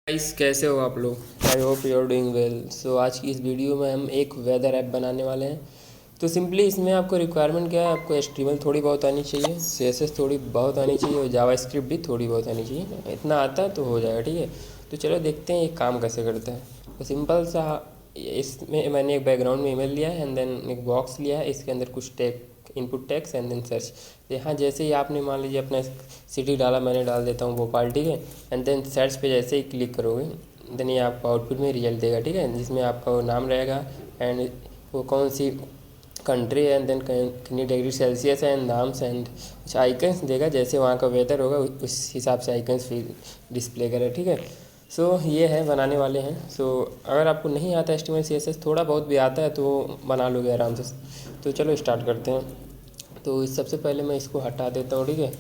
Guys, कैसे हो आप लोग। I hope you are doing well. So आज की इस वीडियो में हम एक वेदर ऐप बनाने वाले हैं। तो सिंपली इसमें आपको रिक्वायरमेंट क्या है, आपको HTML थोड़ी बहुत आनी चाहिए, CSS थोड़ी बहुत आनी चाहिए और जावास्क्रिप्ट भी थोड़ी बहुत आनी चाहिए। इतना आता है तो हो जाएगा, ठीक है। तो चलो देखते हैं ये काम कैसे करता है। तो सिंपल सा इसमें मैंने एक बैकग्राउंड में ईमेल लिया है एंड देन एक बॉक्स लिया है, इसके अंदर कुछ input text and then search. यहाँ जैसे ही आपने मान लीजिए अपना सिटी डाला, मैंने डाल देता हूँ भोपाल, ठीक है। एंड देन सर्च पे जैसे ही क्लिक करोगे देन ये आपको आउटपुट में रिजल्ट देगा, ठीक है, जिसमें आपका वो नाम रहेगा एंड वो कौन सी कंट्री है एंड देन कितनी डिग्री सेल्सियस है एंड नाम्स एंड कुछ आइकन्स देगा, जैसे वहाँ का वेदर होगा उस हिसाब से आइकन्स फिर डिस्प्ले करें, ठीक है। सो ये है बनाने वाले हैं। सो अगर आपको नहीं आता HTML CSS, थोड़ा बहुत भी आता है तो बना लोगे आराम से। तो चलो स्टार्ट करते हैं। तो सबसे पहले मैं इसको हटा देता हूँ, ठीक है,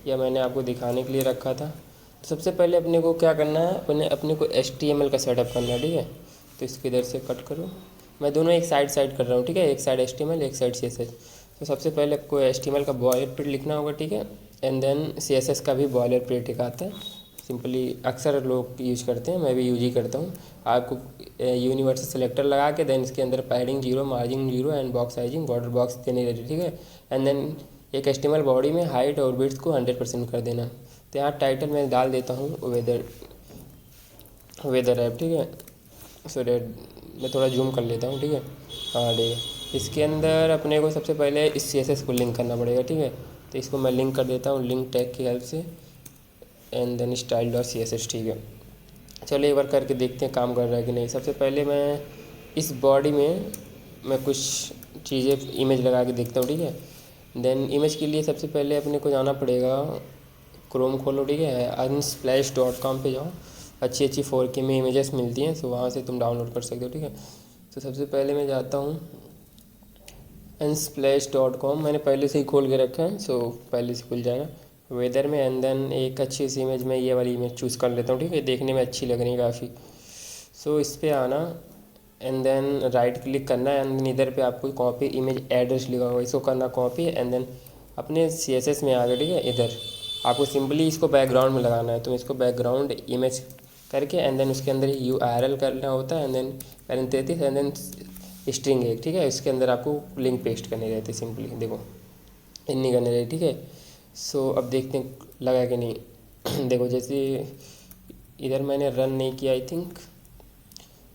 या मैंने आपको दिखाने के लिए रखा था। तो सबसे पहले अपने को क्या करना है, अपने को HTML का सेटअप करना है, ठीक है। तो इसको इधर से कट करो। मैं दोनों एक साइड कर रहा हूँ, ठीक है, एक साइड HTML एक साइड CSS। तो सबसे पहले आपको HTML का बॉयलर प्रिंट लिखना होगा, ठीक है। एंड देन CSS का भी बॉयलर प्रिंट एक आता है, सिंपली अक्सर लोग यूज़ करते हैं, मैं भी यूज ही करता हूँ। आपको यूनिवर्सल सेलेक्टर लगा के देन इसके अंदर padding 0, margin 0 and box sizing border box देने रहती, ठीक है। एंड देन एक HTML बॉडी में हाइट और विड्थ को 100% कर देना। तो यहाँ टाइटल में डाल देता हूँ वेदर ऐप, ठीक है। सो डेट मैं थोड़ा जूम कर लेता हूँ, ठीक है। हाँ ठीक है। इसके अंदर अपने को सबसे पहले इस CSS को लिंक करना पड़ेगा, ठीक है। तो इसको मैं लिंक कर देता हूँ लिंक टैग की हेल्प से एंड देन style.css, ठीक है। चलो एक बार करके देखते हैं काम कर रहा है कि नहीं। सबसे पहले मैं इस बॉडी में मैं कुछ चीज़ें इमेज लगा के देखता हूँ, ठीक है। देन इमेज के लिए सबसे पहले अपने को जाना पड़ेगा, क्रोम खोलो, ठीक है, unsplash.com पे जाओ। अच्छी अच्छी 4K में इमेजेस मिलती हैं, तो वहाँ से तुम डाउनलोड कर सकते हो, ठीक है। तो सबसे पहले मैं जाता हूँ unsplash.com, मैंने पहले से ही खोल के रखा है, सो पहले से खुल जाएगा वेदर में। एंड देन एक अच्छी सी इमेज में ये वाली इमेज चूज़ कर लेता हूँ, ठीक है, देखने में अच्छी लग रही है काफ़ी। सो इस पर आना एंड देन राइट क्लिक करना है एंड देन इधर पे आपको कॉपी इमेज एड्रेस लिखा होगा, इसको करना कॉपी एंड देन अपने CSS में आ गए, ठीक है। इधर आपको सिंपली इसको बैकग्राउंड में लगाना है, तो इसको बैकग्राउंड इमेज करके एंड देन उसके अंदर URL करना होता है and then parenthesis and then string एक, ठीक है। इसके अंदर आपको लिंक पेस्ट करने रहते, सिंपली देखो इतनी करने रहती, ठीक है। सो अब देखते हैं लगा कि नहीं। देखो जैसे इधर मैंने रन नहीं किया, आई थिंक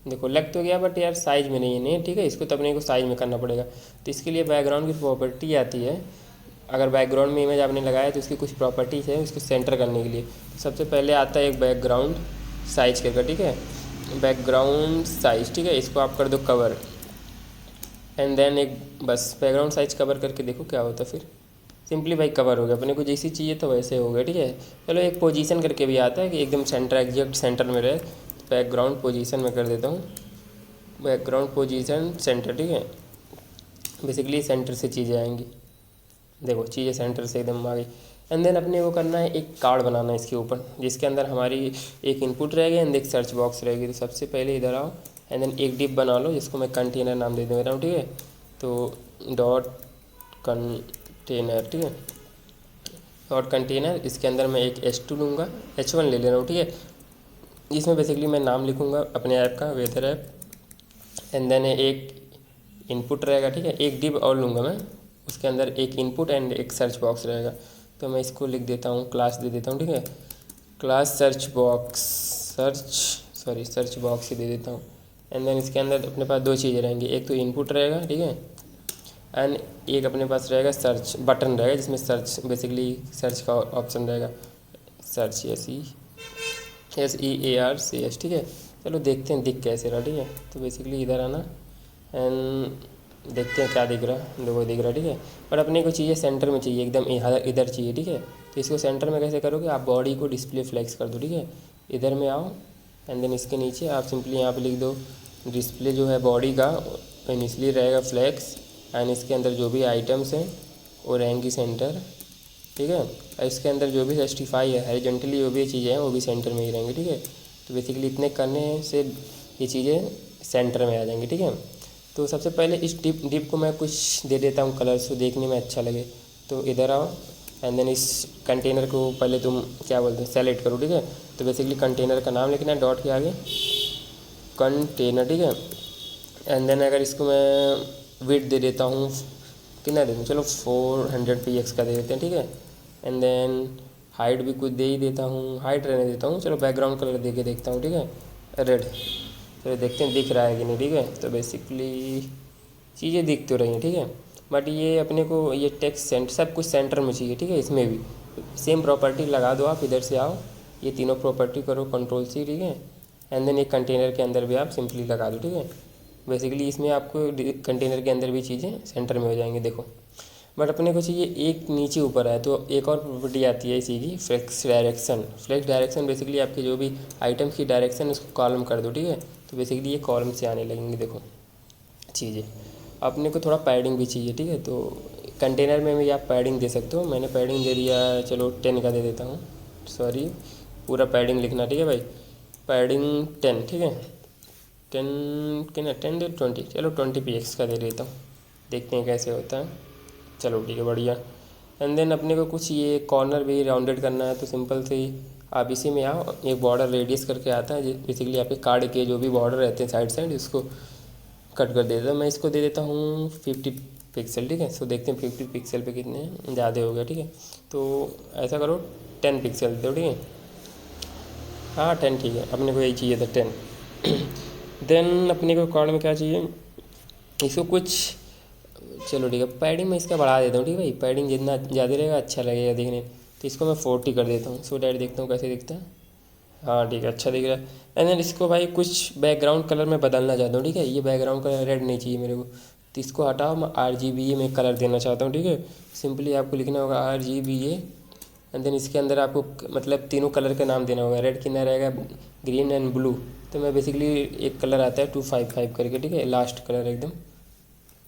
देखो लग तो गया, बट यार साइज़ में नहीं है, ठीक है। इसको तो अपने को साइज़ में करना पड़ेगा। तो इसके लिए बैकग्राउंड की प्रॉपर्टी आती है। अगर बैकग्राउंड में इमेज आपने लगाया तो उसकी कुछ प्रॉपर्टीज़ है उसको सेंटर करने के लिए। तो सबसे पहले आता है एक बैकग्राउंड साइज करके, ठीक है, बैकग्राउंड साइज, ठीक है। इसको आप कर दो कवर एंड देन एक बस बैकग्राउंड साइज कवर करके देखो क्या होता है। फिर सिंपली भाई कवर हो गया, अपने को जैसी चाहिए तो वैसे हो गया, ठीक है। चलो एक पोजीशन करके भी आता है कि एकदम सेंटर एग्जैक्ट सेंटर में रहे। बैकग्राउंड पोजीशन में कर देता हूँ, बैकग्राउंड पोजीशन सेंटर, ठीक है। बेसिकली सेंटर से चीज़ें आएंगी, देखो चीज़ें सेंटर से एकदम आ गई। एंड देन अपने वो करना है, एक कार्ड बनाना है इसके ऊपर, जिसके अंदर हमारी एक इनपुट रहेगी एंड एक सर्च बॉक्स रहेगी। तो सबसे पहले इधर आओ एंड देन एक डिप बना लो, जिसको मैं कंटेनर नाम दे दे रहा हूँ, ठीक है। तो डॉट कंटेनर, ठीक है, डॉट कंटेनर। इसके अंदर मैं एक H2 लूँगा, H1 ले ले रहा हूँ, ठीक है। इसमें बेसिकली मैं नाम लिखूँगा अपने ऐप का, वेदर ऐप। एंड देन एक इनपुट रहेगा, ठीक है, एक डिव और लूँगा मैं, उसके अंदर एक इनपुट एंड एक सर्च बॉक्स रहेगा। तो मैं इसको लिख देता हूँ, क्लास दे देता हूँ, ठीक है, class search box, search box ही दे देता हूँ। एंड देन इसके अंदर अपने पास दो चीज़ें रहेंगी, एक तो इनपुट रहेगा, ठीक है, एंड एक अपने पास रहेगा सर्च बटन रहेगा, जिसमें सर्च बेसिकली सर्च का ऑप्शन रहेगा, सर्च SEARCH, ठीक है। चलो देखते हैं दिख कैसे रहा, ठीक है। तो बेसिकली इधर आना एंड देखते हैं क्या दिख रहा है, देखो दिख रहा, ठीक है। पर अपने को चीज़ें सेंटर में चाहिए, एकदम इधर चाहिए, ठीक है। तो इसको सेंटर में कैसे करोगे, आप बॉडी को डिस्प्ले फ्लेक्स कर दो, ठीक है। इधर में आओ एंड देन इसके नीचे आप सिंपली यहाँ पे लिख दो डिस्प्ले जो है बॉडी का इनिशियली रहेगा फ्लेक्स एंड इसके अंदर जो भी आइटम्स हैं वो रहेंगी सेंटर, ठीक है। और इसके अंदर जो भी जस्टिफाई है हॉरिजॉन्टली जो भी चीज़ें हैं वो भी सेंटर में ही रहेंगी, ठीक है। तो बेसिकली इतने करने से ये चीज़ें सेंटर में आ जाएंगी, ठीक है। तो सबसे पहले इस डिप को मैं कुछ दे देता हूँ कलर्स, तो देखने में अच्छा लगे। तो इधर आओ एंड देन इस कंटेनर को पहले तुम क्या बोलते हैं सेलेक्ट करो, ठीक है। तो बेसिकली कंटेनर का नाम लिखना है डॉट के आगे, कंटेनर, ठीक है। एंड देन अगर इसको मैं विड्थ दे देता हूँ, कितना दे दूँ, चलो 400 px का दे देते हैं, ठीक है। एंड देन हाइट भी कुछ दे ही देता हूँ, हाइट रहने देता हूँ, चलो बैकग्राउंड कलर दे के देखता हूँ, ठीक है, रेड। तो देखते हैं दिख रहा है कि नहीं, ठीक है। तो बेसिकली चीज़ें दिख तो रही हैं, ठीक है, बट ये अपने को ये टेक्स्ट सेंटर सब कुछ सेंटर में चाहिए, ठीक है। इसमें भी सेम प्रॉपर्टी लगा दो आप, इधर से आओ, ये तीनों प्रॉपर्टी करो कंट्रोल सी, ठीक है। एंड देन एक कंटेनर के अंदर भी आप सिंपली लगा दो, ठीक है। बेसिकली इसमें आपको कंटेनर के अंदर भी चीज़ें सेंटर में हो जाएंगी, देखो। बट अपने को चाहिए एक नीचे ऊपर है, तो एक और प्रॉपर्टी आती है इसी की, flex direction. Flex direction basically आपके जो भी आइटम्स की डायरेक्शन उसको कॉलम कर दो, ठीक है। तो बेसिकली ये कॉलम से आने लगेंगे, देखो चीज़ें। अपने को थोड़ा पैडिंग भी चाहिए, ठीक है। तो कंटेनर में भी आप पैडिंग दे सकते हो, मैंने पैडिंग दे दिया, चलो 10 का दे देता हूँ, सॉरी पूरा पैडिंग लिखना, ठीक है भाई, पैडिंग 10, ठीक है। 10 कितना, 10 दे 20, चलो 20 px का दे देता हूँ, देखते हैं कैसे होता है। चलो ठीक है, बढ़िया। एंड देन अपने को कुछ ये कॉर्नर भी राउंडेड करना है, तो सिंपल से ही आप इसी में आओ, एक बॉर्डर रेडियस करके आता है, बेसिकली आपके कार्ड के जो भी बॉर्डर रहते हैं साइड साइड, इसको कट कर देता हूँ। मैं इसको दे देता हूँ 50 पिक्सल, ठीक है। सो देखते हैं 50 पिक्सल पे कितने हैं, ज़्यादा हो गया, ठीक है। तो ऐसा करो 10 पिक्सल दो, ठीक है। हाँ 10 ठीक है, अपने को यही चाहिए था 10। देन अपने को कार्ड में क्या चाहिए, इसको कुछ, चलो ठीक है, पैडिंग में इसका बढ़ा देता हूँ, ठीक है भाई, पैडिंग जितना ज़्यादा रहेगा अच्छा लगेगा देखने। तो इसको मैं 40 कर देता हूँ, सो डैट देखता हूँ कैसे दिखता है। हाँ ठीक है, अच्छा दिख रहा है। एंड देन इसको भाई कुछ बैकग्राउंड कलर में बदलना चाहता हूँ, ठीक है। ये बैकग्राउंड कलर रेड नहीं चाहिए मेरे को, तो इसको हटाओ, मैं RGBA में कलर देना चाहता हूँ, ठीक है। सिंपली आपको लिखना होगा RGBA, एंड देन इसके अंदर आपको मतलब तीनों कलर का नाम देना होगा, रेड कितना रहेगा, ग्रीन एंड ब्लू। तो मैं बेसिकली एक कलर आता है 255 करके, ठीक है, लास्ट कलर एकदम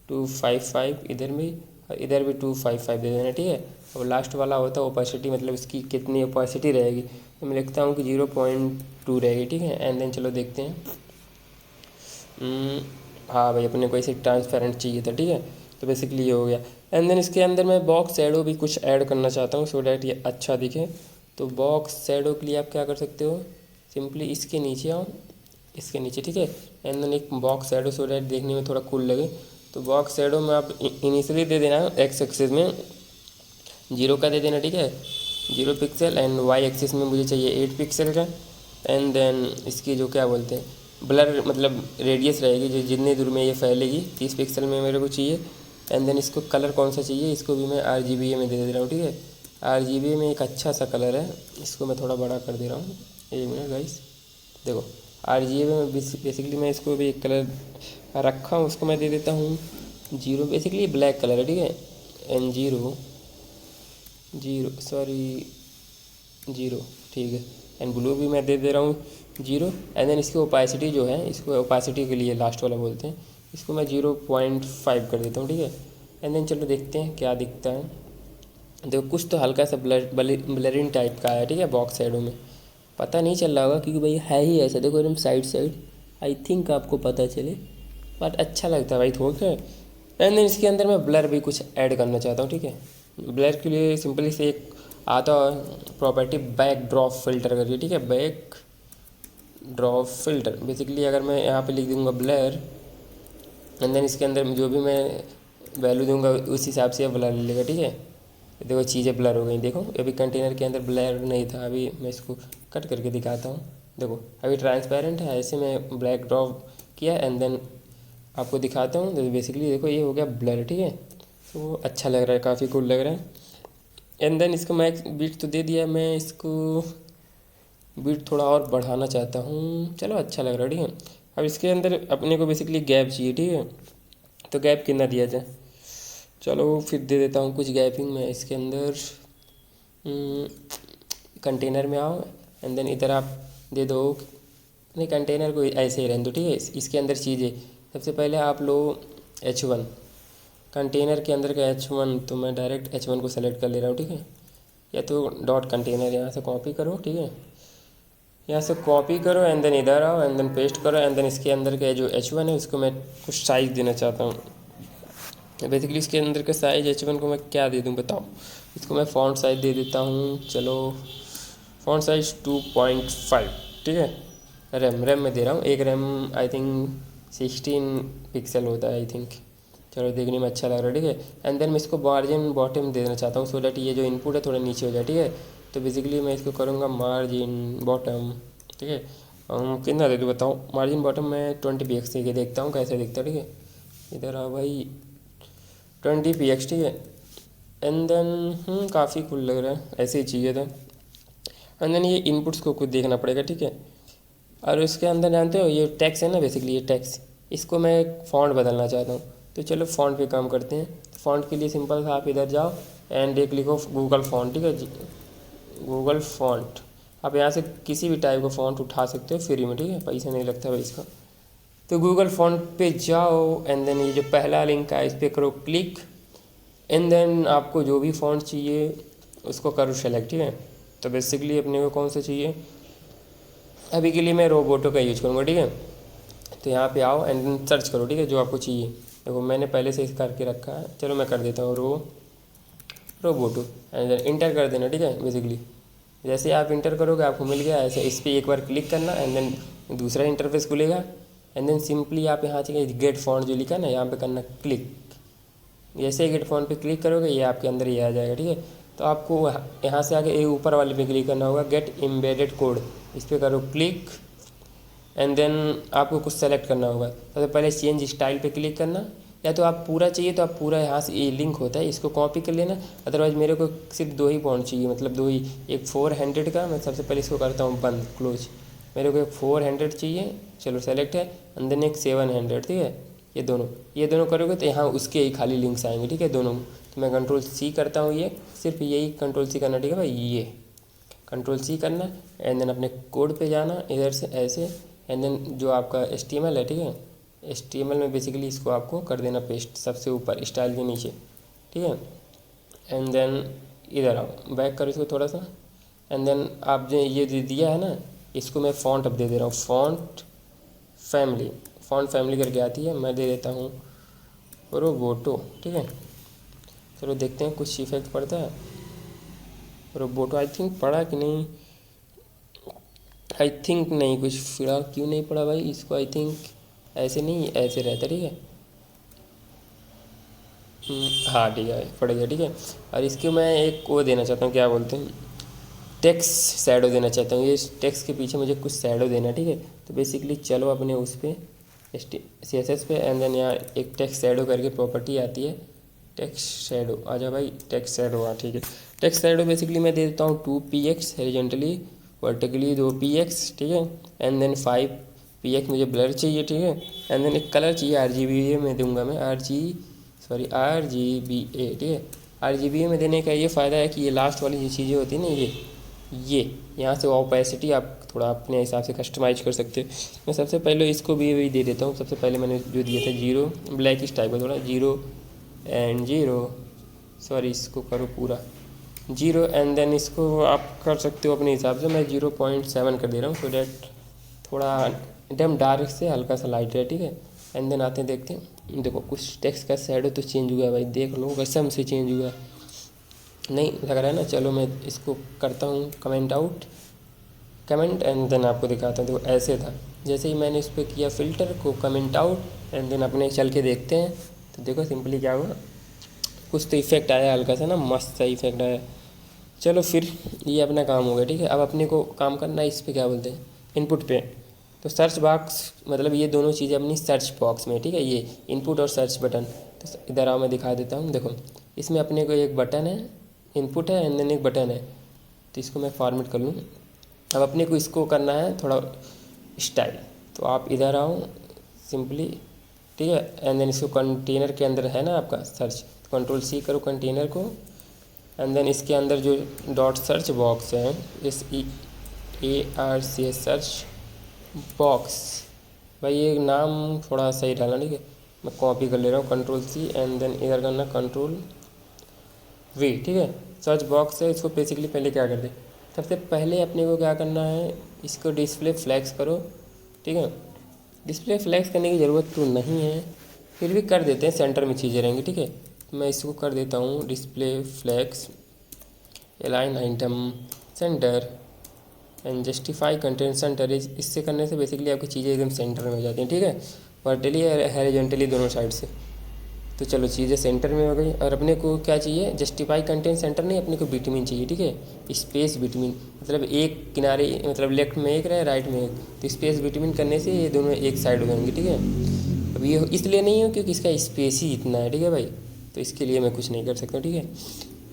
255, इधर में इधर भी 255 दे देना, ठीक है। और लास्ट वाला होता है ओपेसिटी, मतलब इसकी कितनी ओपेसिटी रहेगी, तो मैं लिखता हूँ कि 0.2 रहेगी, ठीक है। एंड देन चलो देखते हैं। हाँ भाई, अपने को ऐसे ट्रांसपेरेंट चाहिए था, ठीक है। तो बेसिकली ये हो गया। एंड देन इसके अंदर मैं बॉक्स शैडो भी कुछ ऐड करना चाहता हूँ, सो डैट ये अच्छा दिखे। तो बॉक्स शैडो के लिए आप क्या कर सकते हो, सिंपली इसके नीचे आओ, इसके नीचे, ठीक है। एंड देन एक बॉक्स शैडो, सो डैट देखने में थोड़ा कूल लगे। तो बॉक्स शैडो में आप इनिशियली दे देना एक्स एक्सिस में 0 का दे देना, ठीक है, 0 पिक्सल। एंड वाई एक्सिस में मुझे चाहिए 8 पिक्सल का। एंड देन इसकी जो क्या बोलते हैं ब्लर, मतलब रेडियस रहेगी जो जितनी दूर में ये फैलेगी, 30 पिक्सल में मेरे को चाहिए। एंड देन इसको कलर कौन सा चाहिए, इसको भी मैं RGBA में दे रहा हूँ, ठीक है। RGBA में एक अच्छा सा कलर है, इसको मैं थोड़ा बड़ा कर दे रहा हूँ, 1 मिनट गाइस। देखो RGBA में बेसिकली मैं इसको भी एक कलर रखा हूँ, उसको मैं दे देता हूँ 0, बेसिकली ब्लैक कलर है, ठीक है। एंड 0 सॉरी 0, ठीक है। एंड ब्लू भी मैं दे रहा हूँ 0। एंड देन इसकी ओपेसिटी जो है, इसको ओपेसिटी के लिए लास्ट वाला बोलते हैं, इसको मैं 0.5 कर देता हूँ, ठीक है। एंड देन चलो देखते हैं क्या दिखता है। देखो कुछ तो हल्का सा ब्लरिंग टाइप का है, ठीक है, बॉक्स साइडों में पता नहीं चल रहा होगा क्योंकि भाई है ही ऐसा, देखो एकदम साइड साइड, आई थिंक आपको पता चले, बट अच्छा लगता है भाई थोड़ा। एंड देन इसके अंदर मैं ब्लर भी कुछ ऐड करना चाहता हूँ, ठीक है। ब्लर के लिए सिंपली से एक आता है प्रॉपर्टी बैक ड्रॉप फिल्टर करके, ठीक है, बैक ड्रॉप फिल्टर। बेसिकली अगर मैं यहाँ पे लिख दूँगा ब्लर, एंड देन इसके अंदर जो भी मैं वैल्यू दूंगा उस हिसाब से ब्लर ले लेगा, ठीक है। देखो चीज़ें ब्लर हो गई, देखो अभी कंटेनर के अंदर ब्लर नहीं था, अभी मैं इसको कट करके दिखाता हूँ। देखो अभी ट्रांसपेरेंट है, ऐसे मैं ब्लैक ड्रॉप किया एंड देन आपको दिखाता हूँ। तो बेसिकली देखो ये हो गया ब्लर, ठीक है। तो अच्छा लग रहा है, काफ़ी कूल लग रहा है। एंड देन इसको मैक्स बीट तो दे दिया, मैं इसको बीट थोड़ा और बढ़ाना चाहता हूँ, चलो अच्छा लग रहा है, ठीक है। अब इसके अंदर अपने को बेसिकली गैप चाहिए, ठीक है। तो गैप कितना दिया जाए, चलो फिर दे देता हूँ कुछ गैपिंग में इसके अंदर। कंटेनर में आओ एंड देन इधर आप दे दो, नहीं कंटेनर को ऐसे ही रहने दो, ठीक है। इसके अंदर चीज़ें सबसे पहले आप लो H1, कंटेनर के अंदर का H1, तो मैं डायरेक्ट H1 को सेलेक्ट कर ले रहा हूँ, ठीक है। या तो डॉट कंटेनर यहाँ से कॉपी करो, ठीक है, यहाँ से कॉपी करो एंड देन इधर आओ एंड देन पेस्ट करो। एंड देन इसके अंदर का जो H1 है उसको मैं कुछ साइज़ देना चाहता हूँ। बेसिकली इसके अंदर का साइज H1 को मैं क्या दे दूँ बताओ, इसको मैं फ़ॉन्ट साइज़ दे देता हूँ, चलो फ़ॉन्ट साइज़ 2.5, ठीक है। रैम में दे रहा हूँ, एक रैम आई थिंक 16 पिक्सल होता है आई थिंक। चलो देखने में अच्छा लग रहा है, ठीक है। एंड देन मैं इसको मार्जिन बॉटम दे देना चाहता हूँ, सो दैट ये जो इनपुट है थोड़ा नीचे हो जाए, ठीक है। तो बेसिकली मैं इसको करूँगा मार्जिन बॉटम, ठीक है। कितना दे दूँ बताओ, मार्जिन बॉटम में 20 px के देखता हूँ कैसे दिखता है, ठीक है। इधर आओ भाई, 20 px, ठीक है। एंड देन काफ़ी कूल लग रहा है, ऐसे ही चाहिए था। एंड देन ये इनपुट्स को कुछ देखना पड़ेगा, ठीक है। और इसके अंदर जानते हो ये टेक्स्ट है ना, बेसिकली ये टेक्स्ट, इसको मैं एक फ़ॉन्ट बदलना चाहता हूँ। तो चलो फ़ॉन्ट पे काम करते हैं। फ़ॉन्ट के लिए सिंपल सा आप इधर जाओ एंड एक लिखो गूगल फ़ॉन्ट, ठीक है। गूगल फ़ॉन्ट, आप यहाँ से किसी भी टाइप का फ़ॉन्ट उठा सकते हो फ्री में, ठीक है, पैसा नहीं लगता भाई इसका। तो गूगल फ़ॉन्ट पे जाओ एंड देन ये जो पहला लिंक है इस पर करो क्लिक। एंड देन आपको जो भी फ़ॉन्ट चाहिए उसको करो सेलेक्ट, ठीक है। तो बेसिकली अपने को कौन सा चाहिए, अभी के लिए मैं रोबोटो का यूज़ करूँगा, ठीक है। तो यहाँ पे आओ एंड देन सर्च करो, ठीक है, जो आपको चाहिए। देखो मैंने पहले से इस करके रखा है, चलो मैं कर देता हूँ रोबोटो एंड देन इंटर कर देना, ठीक है। बेसिकली जैसे आप इंटर करोगे आपको मिल गया ऐसे, इस पर एक बार क्लिक करना एंड देन दूसरा इंटरफेस खुलेगा। एंड देन सिंपली आप यहाँ से गेट फॉन्ट जो लिखा ना यहाँ पे करना क्लिक। जैसे ही गेट फॉन्ट पे क्लिक करोगे ये आपके अंदर ये आ जाएगा, ठीक है। तो आपको यहाँ से आगे एक ऊपर वाले पे क्लिक करना होगा, गेट एम्बेडेड कोड, इस पर करो क्लिक। एंड देन आपको कुछ सेलेक्ट करना होगा। तो पहले चेंज स्टाइल पे क्लिक करना, या तो आप पूरा चाहिए तो आप पूरा यहाँ से ये लिंक होता है इसको कॉपी कर लेना। अदरवाइज़ मेरे को सिर्फ 2 ही फॉन्ट चाहिए, मतलब 2 ही, एक 400 का। मैं सबसे पहले इसको करता हूँ बंद क्लोज। मेरे को एक 400 चाहिए, चलो सेलेक्ट है। एंड देन एक 700, ठीक है। ये दोनों करोगे तो यहाँ उसके ही खाली लिंक्स आएंगे, ठीक है, दोनों। तो मैं कंट्रोल C करता हूँ, ये सिर्फ यही कंट्रोल C करना, ठीक है भाई, ये कंट्रोल C करना। एंड देन अपने कोड पे जाना इधर से ऐसे। एंड देन जो आपका HTML है, ठीक है, HTML में बेसिकली इसको आपको कर देना पेस्ट सबसे ऊपर स्टाइल के नीचे, ठीक है। एंड देन इधर आओ, बैक करो इसको थोड़ा सा। एंड देन आप जो ये दिया है ना, इसको मैं फ़ॉन्ट अब दे दे रहा हूँ, फ़ॉन्ट फैमिली करके आती है, मैं दे देता हूँ रोबोटो, ठीक है। चलो देखते हैं कुछ इफेक्ट पड़ता है। रोबोटो आई थिंक पड़ा कि नहीं, आई थिंक नहीं, कुछ फिलहाल क्यों नहीं पड़ा भाई इसको, आई थिंक ऐसे नहीं ऐसे रहता, ठीक है। हाँ ठीक है, पड़ गया, ठीक है। और इसको मैं एक वो देना चाहता हूँ, क्या बोलते हैं, टेक्स्ट शैडो देना चाहता हूँ। ये टेक्स्ट के पीछे मुझे कुछ शैडो देना, ठीक है। तो बेसिकली चलो अपने उस पर CSS पे एंड देन यहाँ एक टेक्स्ट शैडो करके प्रॉपर्टी आती है, टेक्स्ट शैडो, आजा भाई टेक्स्ट शैडो, हाँ ठीक है। टेक्स्ट शैडो बेसिकली मैं दे देता हूँ 2 px हॉरिजॉन्टली, वर्टिकली 2 px, ठीक है। एंड देन 5 px मुझे ब्लर चाहिए, ठीक है। एंड देन एक कलर चाहिए RGBA में दूंगा मैं, RGBA, ठीक है। RGBA में देने का ये फ़ायदा है कि ये लास्ट वाली जो चीज़ें होती हैं ना, ये यहाँ से ऑपेसिटी आप थोड़ा अपने हिसाब से कस्टमाइज कर सकते हो। मैं सबसे पहले इसको भी दे देता हूँ। सबसे पहले मैंने जो दिया था 0 ब्लैक इस टाइप का, थोड़ा 0 सॉरी इसको करो पूरा 0। एंड देन इसको आप कर सकते हो अपने हिसाब से, मैं 0.7 कर दे रहा हूँ, सो डैट थोड़ा एकदम डार्क से हल्का सा लाइट है, ठीक है। एंड देन आते हैं देखते हैं, देखो कुछ टेक्स्ट का शैडो तो चेंज हुआ है भाई, देख लो कसम से चेंज हुआ है, नहीं लग रहा है ना। चलो मैं इसको करता हूँ कमेंट एंड देन आपको दिखाता हूँ। देखो ऐसे था, जैसे ही मैंने इस पर किया फ़िल्टर को कमेंट आउट एंड देन अपने चल के देखते हैं, तो देखो सिंपली क्या हुआ, कुछ तो इफेक्ट आया हल्का सा ना, मस्त सा इफेक्ट आया। चलो फिर ये अपना काम हो गया, ठीक है। अब अपने को काम करना है इस पर, क्या बोलते हैं, इनपुट पे। तो सर्च बॉक्स, मतलब ये दोनों चीज़ें अपनी सर्च बॉक्स में, ठीक है, ये इनपुट और सर्च बटन। तो इधर आओ मैं दिखा देता हूँ, देखो इसमें अपने को एक बटन है, इनपुट है एंड देन एक बटन है। तो इसको मैं फॉर्मेट कर लूँ। अब अपने को इसको करना है थोड़ा स्टाइल, तो आप इधर आओ सिंपली, ठीक है। एंड देन इसको कंटेनर के अंदर है ना आपका सर्च, तो कंट्रोल C करो कंटेनर को। एंड देन इसके अंदर जो डॉट सर्च बॉक्स है, SEARCH सर्च बॉक्स, भाई ये नाम थोड़ा सही डालना, ठीक है। मैं कॉपी कर ले रहा हूँ कंट्रोल C एंड देन इधर करना कंट्रोल V, ठीक है। सर्च बॉक्स है, इसको बेसिकली पहले क्या कर दे, सबसे पहले अपने को क्या करना है, इसको डिस्प्ले फ्लैक्स करो, ठीक है। डिस्प्ले फ्लैक्स करने की ज़रूरत तो नहीं है, फिर भी कर देते हैं, सेंटर में चीज़ें रहेंगी, ठीक है। मैं इसको कर देता हूँ display flex align item center and justify content center. इससे करने से बेसिकली आपकी चीज़ें एकदम सेंटर में हो जाती हैं, ठीक है, वर्टिकली और हॉरिजॉन्टली दोनों साइड से। तो चलो चीज़ें सेंटर में हो गई। और अपने को क्या चाहिए, जस्टिफाई कंटेंट सेंटर नहीं, अपने को बिटवीन चाहिए, ठीक है, स्पेस बिटवीन, मतलब एक किनारे, मतलब लेफ्ट में एक रहे राइट में एक, तो स्पेस बिटवीन करने से ये दोनों एक साइड हो जाएंगे, ठीक है। अब ये इसलिए नहीं हो क्योंकि इसका स्पेस ही इतना है, ठीक है भाई, तो इसके लिए मैं कुछ नहीं कर सकता, ठीक है।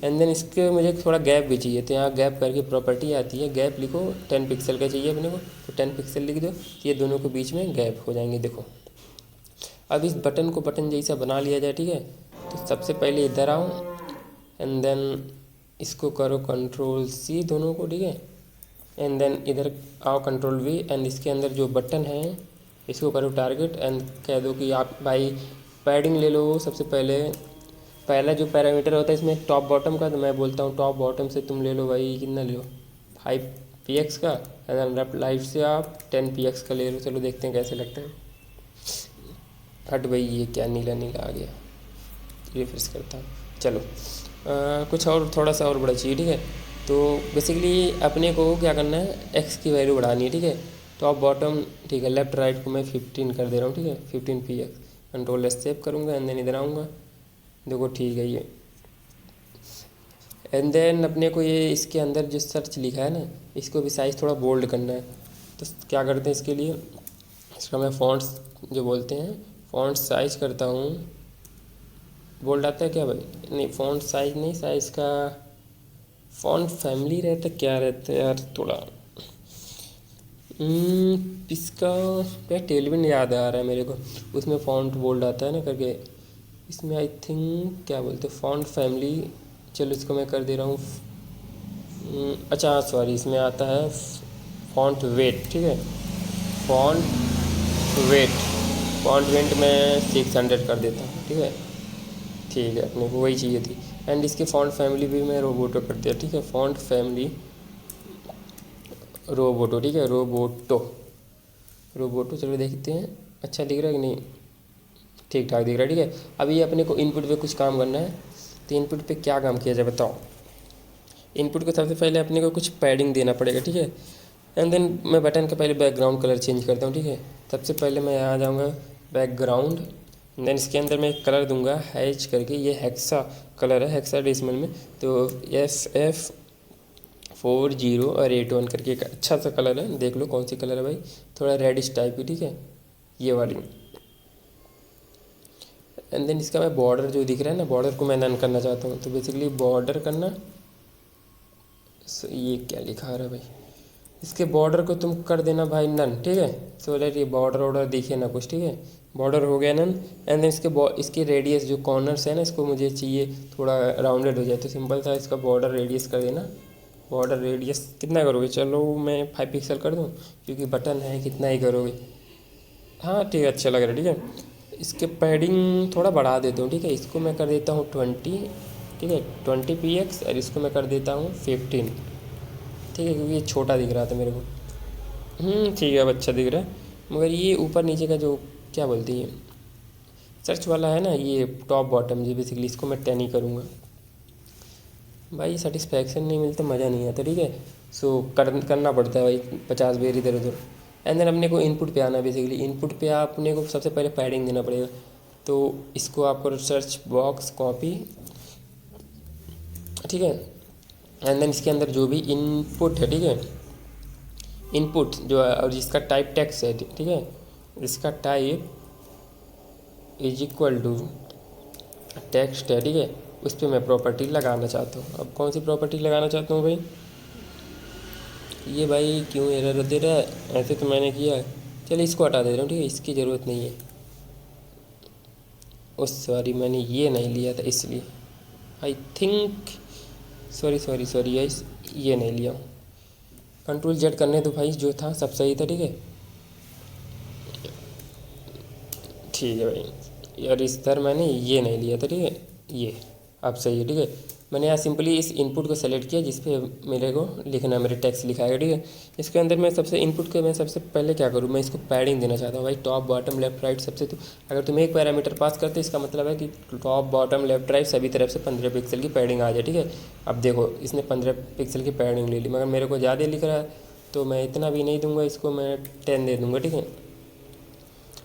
एंड देन इसके मुझे थोड़ा गैप भी चाहिए, तो यहाँ गैप करके प्रॉपर्टी आती है, गैप लिखो 10 पिक्सल का चाहिए अपने को, तो 10 पिक्सल लिख दो, ये दोनों के बीच में गैप हो जाएंगे। देखो अब इस बटन को बटन जैसा बना लिया जाए, ठीक है। तो सबसे पहले इधर आओ एंड देन इसको करो कंट्रोल C दोनों को, ठीक है। एंड देन इधर आओ कंट्रोल V एंड इसके अंदर जो बटन है इसको करो टारगेट एंड कह दो कि आप भाई पैडिंग ले लो। सबसे पहले पहला जो पैरामीटर होता है इसमें टॉप बॉटम का, तो मैं बोलता हूँ टॉप बॉटम से तुम ले लो भाई, कितना ले लो 5 px का, एंड देन लेफ्ट राइट से आप 10 px का ले लो। चलो देखते हैं कैसे लगता है। हट भाई, ये क्या नीला नीला आ गया, रिफ्रेश करता हूँ। चलो कुछ और थोड़ा सा और बड़ा चाहिए, ठीक है। तो बेसिकली अपने को क्या करना है, एक्स की वैल्यू बढ़ानी है, ठीक है। टॉप बॉटम, ठीक है, लेफ्ट राइट को मैं 15 कर दे रहा हूँ, ठीक है, 15 px। कंट्रोल S सेव करूँगा एंड देन इधर आऊँगा, देखो ठीक है ये। एंड देन अपने को ये इसके अंदर जो सर्च लिखा है ना, इसको भी साइज़ थोड़ा बोल्ड करना है। तो क्या करते हैं इसके लिए, इसका मैं फॉन्ट्स जो बोलते हैं फॉन्ट साइज़ करता हूँ, बोल्ड आता है क्या भाई, नहीं फॉन्ट साइज़ नहीं, साइज़ का फॉन्ट फैमिली रहता क्या रहता है यार, थोड़ा इसका क्या टेलविन याद आ रहा है मेरे को, उसमें फॉन्ट बोल्ड आता है ना करके, इसमें आई थिंक क्या बोलते हैं फॉन्ट फैमिली। चलो इसको मैं कर दे रहा हूँ, अच्छा हाँ सॉरी, इसमें आता है फॉन्ट वेट, ठीक है, फॉन्ट वेट, फॉन्ट वेट मैं 600 कर देता हूँ, ठीक है, अपने को वही चाहिए थी। एंड इसके फॉन्ट फैमिली भी मैं रोबोटो कर दिया, ठीक है, फॉन्ट फैमिली रोबोटो, ठीक है, रोबोटो। चलो देखते हैं अच्छा दिख रहा है कि नहीं, ठीक ठाक दिख रहा है, ठीक है। अभी अपने को इनपुट पे कुछ काम करना है, तो इनपुट पे क्या काम किया जाए बताओ। इनपुट को सबसे पहले अपने को कुछ पैडिंग देना पड़ेगा, ठीक है। एंड देन मैं बटन का पहले बैकग्राउंड कलर चेंज करता हूँ, ठीक है। सबसे पहले मैं यहाँ जाऊँगा बैकग्राउंड, देन इसके अंदर मैं एक कलर दूंगा हैच करके, ये हेक्सा कलर है, हेक्साडेसिमल में, तो SF4081 करके एक अच्छा सा कलर है, देख लो कौन सी कलर है भाई, थोड़ा रेडिश टाइप की, ठीक है, ये वाली। एंड देन इसका मैं बॉर्डर जो दिख रहा है ना, बॉर्डर को मैं नन करना चाहता हूँ, तो बेसिकली बॉर्डर करना, ये क्या लिखा रहा है भाई, इसके बॉर्डर को तुम कर देना भाई नन, ठीक है, सो दैट ये बॉर्डर ऑर्डर दिखे ना कुछ, ठीक है, बॉर्डर हो गया नन। एंड देन इसके रेडियस जो कॉर्नर्स है ना, इसको मुझे चाहिए थोड़ा राउंडेड हो जाए, तो सिंपल था इसका बॉर्डर रेडियस कर देना। बॉर्डर रेडियस कितना करोगे, चलो मैं 5 पिक्सल कर दूँ क्योंकि बटन है, कितना ही करोगे, हाँ ठीक है, अच्छा लग रहा है, ठीक है। इसके पैडिंग थोड़ा बढ़ा देता हूँ, ठीक है, इसको मैं कर देता हूँ 20, ठीक है, 20 px, और इसको मैं कर देता हूँ 15, ठीक है, क्योंकि ये छोटा दिख रहा था मेरे को। ठीक है, अब अच्छा दिख रहा है, मगर ये ऊपर नीचे का जो क्या बोलती है सर्च वाला है ना, ये टॉप बॉटम, जी बेसिकली इसको मैं 10 ही करूँगा भाई, सेटिस्फैक्शन नहीं मिलता, मज़ा नहीं आता, ठीक है। सो करना पड़ता है भाई 50 बेर इधर उधर। एंड देन अपने को इनपुट पे आना, बेसिकली इनपुट पे अपने को सबसे पहले पैडिंग देना पड़ेगा, तो इसको आपको सर्च बॉक्स कॉपी, ठीक है। एंड देन इसके अंदर जो भी इनपुट है, ठीक है, इनपुट जो है और जिसका टाइप टेक्स्ट है, ठीक है, इसका type is equal to text है, ठीक है, उस पर मैं प्रॉपर्टी लगाना चाहता हूँ। अब कौन सी प्रॉपर्टी लगाना चाहता हूँ भाई, ये भाई क्यों एरर दे रहा है, ऐसे तो मैंने किया है, चलिए इसको हटा दे रहा हूँ, ठीक है, इसकी ज़रूरत नहीं है। उस सॉरी, मैंने ये नहीं लिया था इसलिए, आई थिंक सॉरी गाइस, ये नहीं लिया हूँ। कंट्रोल जेड करने तो भाई, जो था सब सही था, ठीक है, ठीक है भाई, यार इस तरह मैंने ये नहीं लिया था, ठीक है, ये अब सही है, ठीक है। मैंने यहाँ सिंपली इस इनपुट को सेलेक्ट किया जिस पे मेरे को लिखना, मेरे टेक्स्ट लिखाएगा, ठीक है। इसके अंदर मैं सबसे इनपुट के मैं सबसे पहले क्या करूँ, मैं इसको पैडिंग देना चाहता हूँ भाई, टॉप बॉटम लेफ्ट राइट सबसे। तो अगर तुम एक पैरामीटर पास करते इसका मतलब है कि टॉप बॉटम लेफ्ट राइट सभी तरफ से 15 पिक्सल की पैडिंग आ जाए, ठीक है। अब देखो इसने 15 पिक्सल की पैडिंग ले ली, मगर मेरे को ज़्यादा लिख रहा है तो मैं इतना भी नहीं दूंगा, इसको मैं 10 दे दूंगा, ठीक है।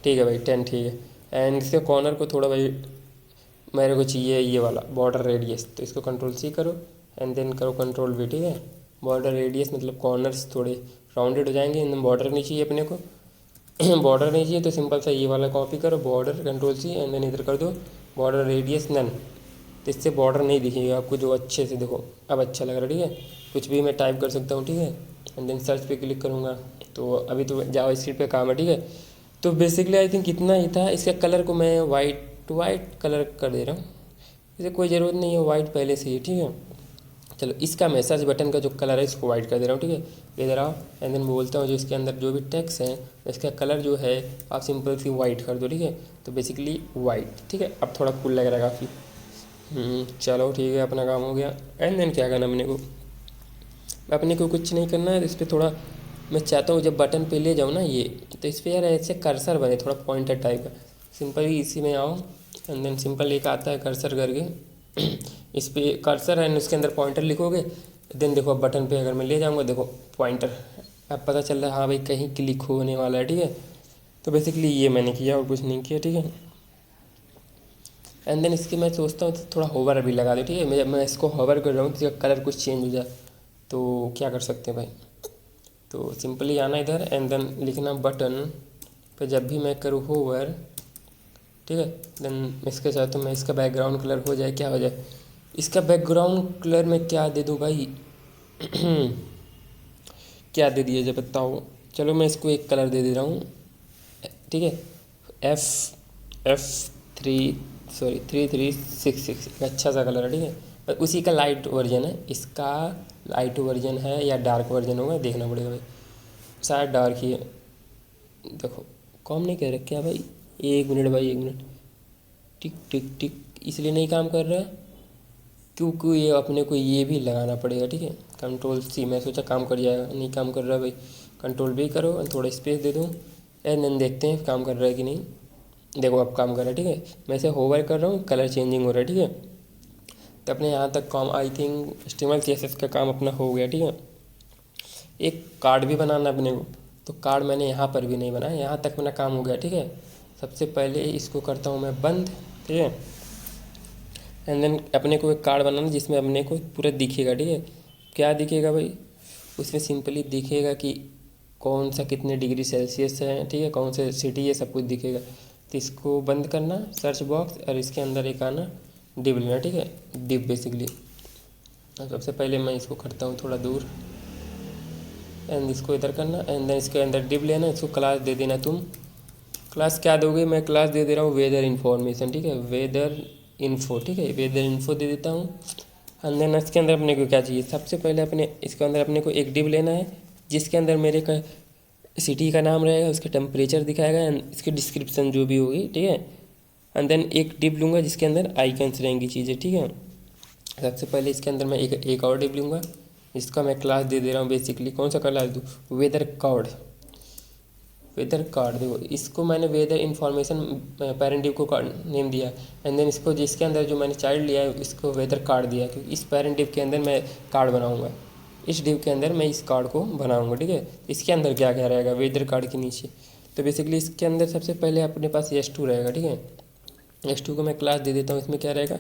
ठीक है भाई 10 ठीक है। एंड इसके कॉर्नर को थोड़ा भाई मेरे को चाहिए ये वाला बॉर्डर रेडियस, तो इसको कंट्रोल सी करो एंड देन करो कंट्रोल वी, ठीक है। बॉर्डर रेडियस मतलब कॉर्नर्स थोड़े राउंडेड हो जाएंगे, एंड बॉर्डर नहीं चाहिए अपने को बॉर्डर नहीं चाहिए तो सिंपल सा ये वाला कॉपी करो, border control C and then इधर कर दो बॉर्डर रेडियस नन। तो इससे बॉर्डर नहीं दिखेगा आपको, जो अच्छे से देखो अब अच्छा लग रहा है, ठीक है। कुछ भी मैं टाइप कर सकता हूँ, ठीक है। एंड देन सर्च पे क्लिक करूँगा तो अभी तो जावास्क्रिप्ट पे काम है, ठीक है। तो बेसिकली आई थिंक इतना ही था। इसका कलर को मैं वाइट कलर कर दे रहा हूँ, इसे कोई ज़रूरत नहीं है वाइट पहले से ही, ठीक है। चलो इसका मैं सर्च बटन का जो कलर है इसको वाइट कर दे रहा हूँ, ठीक है। इधर आओ एंड देन बोलता हूँ जो इसके अंदर जो भी टेक्स्ट है इसका कलर जो है आप सिंपल सी वाइट कर दो, ठीक है। तो बेसिकली वाइट, ठीक है। अब थोड़ा कूल लग रहा है काफ़ी। चलो ठीक है, अपना काम हो गया। एंड देन क्या करना अपने को कुछ नहीं करना है। इस पर थोड़ा मैं चाहता हूँ जब बटन पे ले जाऊँ ना ये, तो इस पर यार ऐसे कर्सर बने थोड़ा पॉइंटर टाइप का। सिंपल ही इसी में आओ एंड देन सिंपल एक आता है कर्सर करके इस पर कर्सर एंड उसके अंदर पॉइंटर लिखोगे, देन देखो अब बटन पे अगर मैं ले जाऊँगा देखो पॉइंटर, अब पता चल रहा है हाँ भाई कहीं क्लिक होने वाला है, ठीक है। तो बेसिकली ये मैंने किया और कुछ नहीं किया, ठीक है। एंड देन इसके मैं सोचता हूँ थोड़ा होवर भी लगा दूँ, ठीक है। मैं इसको होवर कर रहा हूँ तो इसका कलर कुछ चेंज हो जाए, तो क्या कर सकते हैं भाई। तो सिंपली आना इधर एंड देन लिखना बटन पे जब भी मैं करूँ होवर, ठीक है। देन इसके साथ तो मैं इसका बैकग्राउंड कलर हो जाए, क्या हो जाए इसका बैकग्राउंड कलर में क्या दे दूँ भाई क्या दे दिया जब बताओ। चलो मैं इसको एक कलर दे दे रहा हूँ, ठीक है। F3366 अच्छा सा कलर है, ठीक है। पर उसी का लाइट वर्जन है, इसका लाइट वर्जन है या डार्क वर्जन होगा देखना पड़ेगा भाई, शायद डार्क ही है। देखो कॉम नहीं कह रहा क्या भाई, 1 मिनट भाई 1 मिनट, टिक टिक टिक इसलिए नहीं काम कर रहा है क्योंकि ये अपने को ये भी लगाना पड़ेगा, ठीक है। कंट्रोल सी, मैं सोचा काम कर जाएगा, नहीं काम कर रहा भाई। कंट्रोल भी करो, थोड़ा स्पेस दे दूँ एंड देन देखते हैं काम कर रहा है कि नहीं। देखो अब काम कर रहा है, ठीक है। मैं इसे होवर कर रहा हूँ, कलर चेंजिंग हो रहा है, ठीक है। तो अपने यहाँ तक काम आई थिंक HTML CSS का काम अपना हो गया, ठीक है। एक कार्ड भी बनाना अपने को, तो कार्ड मैंने यहाँ पर भी नहीं बनाया, यहाँ तक मेरा काम हो गया, ठीक है। सबसे पहले इसको करता हूँ मैं बंद, ठीक है। एंड देन अपने को एक कार्ड बनाना जिसमें अपने को पूरा दिखेगा, ठीक है। क्या दिखेगा भाई, उसमें सिंपली दिखेगा कि कौन सा कितने डिग्री सेल्सियस है, ठीक है, कौन से सिटी है, सब कुछ दिखेगा। तो इसको बंद करना सर्च बॉक्स और इसके अंदर एक आना डिव लेना, ठीक है। डिव बेसिकली सबसे पहले मैं इसको करता हूँ थोड़ा दूर एंड इसको इधर करना एंड देन इसके अंदर डिव लेना, इसको क्लास दे देना। तुम क्लास क्या दोगे, मैं क्लास दे दे रहा हूँ वेदर इन्फॉर्मेशन, ठीक है। वेदर इन्फो, ठीक है, वेदर इन्फो दे देता हूँ। एंड देन इसके अंदर अपने को क्या चाहिए, सबसे पहले अपने इसके अंदर अपने को एक डिव लेना है जिसके अंदर मेरे का सिटी का नाम रहेगा, उसका टेम्परेचर दिखाएगा एंड इसकी डिस्क्रिप्शन जो भी होगी, ठीक है। एंड देन एक डिव लूँगा जिसके अंदर आइकन्स रहेंगी चीज़ें, ठीक है। सबसे पहले इसके अंदर मैं एक और डिव लूँगा, इसका मैं क्लास दे दे रहा हूँ बेसिकली, कौन सा क्लास दूँ, वेदर कार्ड। वेदर कार्ड देखो इसको मैंने वेदर इन्फॉर्मेशन पेरेंट डिव को नेम दिया एंड देन इसको जिसके अंदर जो मैंने चाइल्ड लिया है इसको वेदर कार्ड दिया, क्योंकि इस पेरेंट डिव के अंदर मैं कार्ड बनाऊँगा, इस डिव के अंदर मैं इस कार्ड को बनाऊँगा, ठीक है। इसके अंदर क्या क्या रहेगा वेदर कार्ड के नीचे, तो बेसिकली इसके अंदर सबसे पहले अपने पास S2 रहेगा, ठीक है। S2 को मैं क्लास दे देता हूँ, इसमें क्या रहेगा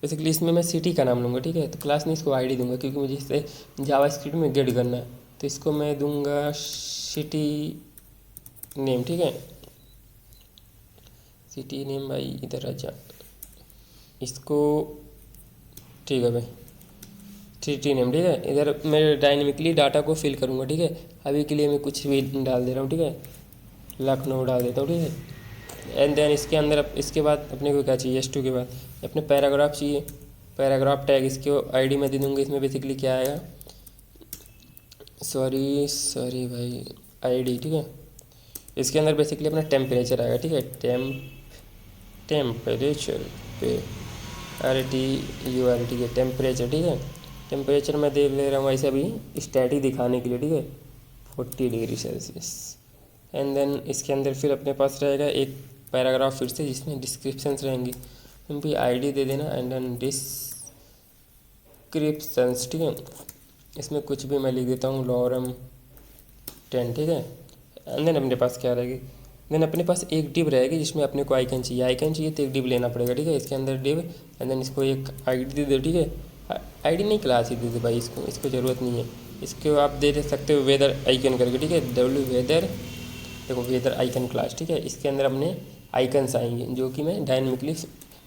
बेसिकली इसमें मैं सिटी का नाम लूँगा, ठीक है। तो क्लास नहीं इसको ID दूंगा क्योंकि मुझे इसे जावास्क्रिप्ट में गेट करना है, तो इसको मैं दूंगा सिटी नेम, ठीक है। सिटी नेम भाई इधर आ जा, इसको ठीक है भाई सिटी नेम, ठीक है। इधर मैं डायनेमिकली डाटा को फिल करूँगा, ठीक है। अभी के लिए मैं कुछ भी डाल दे रहा हूँ, ठीक है, लखनऊ डाल देता हूँ, ठीक है। एंड देन इसके अंदर इसके बाद अपने को क्या चाहिए, S2 के बाद अपने पैराग्राफ चाहिए, पैराग्राफ टैग इसको ID में दे दूँगा। इसमें बेसिकली क्या आएगा, सॉरी भाई ID, ठीक है। इसके अंदर बेसिकली अपना टेम्परेचर आएगा, ठीक है। टेम्परेचर पे RTURT के टेम्परेचर, ठीक है। टेम्परेचर मैं दे ले रहा हूँ वैसे अभी स्टैटिक दिखाने के लिए, ठीक है, 40 डिग्री सेल्सियस। एंड देन इसके अंदर फिर अपने पास रहेगा एक पैराग्राफ फिर से जिसमें डिस्क्रिप्शंस रहेंगी, तुम भी ID दे देना। एंड देन डिस्क्रिप्शंस, ठीक है, इसमें कुछ भी मैं लिख देता हूँ लॉरम 10, ठीक है। एंड देन अपने पास क्या रहेगी, देन अपने पास एक डिव रहेगी जिसमें अपने को आइकन चाहिए तो एक डिव लेना पड़ेगा, ठीक है। इसके अंदर डिव एंड देन इसको एक ID दे दो, ठीक है। ID नहीं, क्लास ही दे दो भाई, इसको ज़रूरत नहीं है। इसको आप दे सकते हो वेदर आइकन करके, ठीक है, W वेदर, देखो वेदर आइकन क्लास, ठीक है। इसके अंदर अपने आइकन्स आएंगे जो कि मैं डायनेमिकली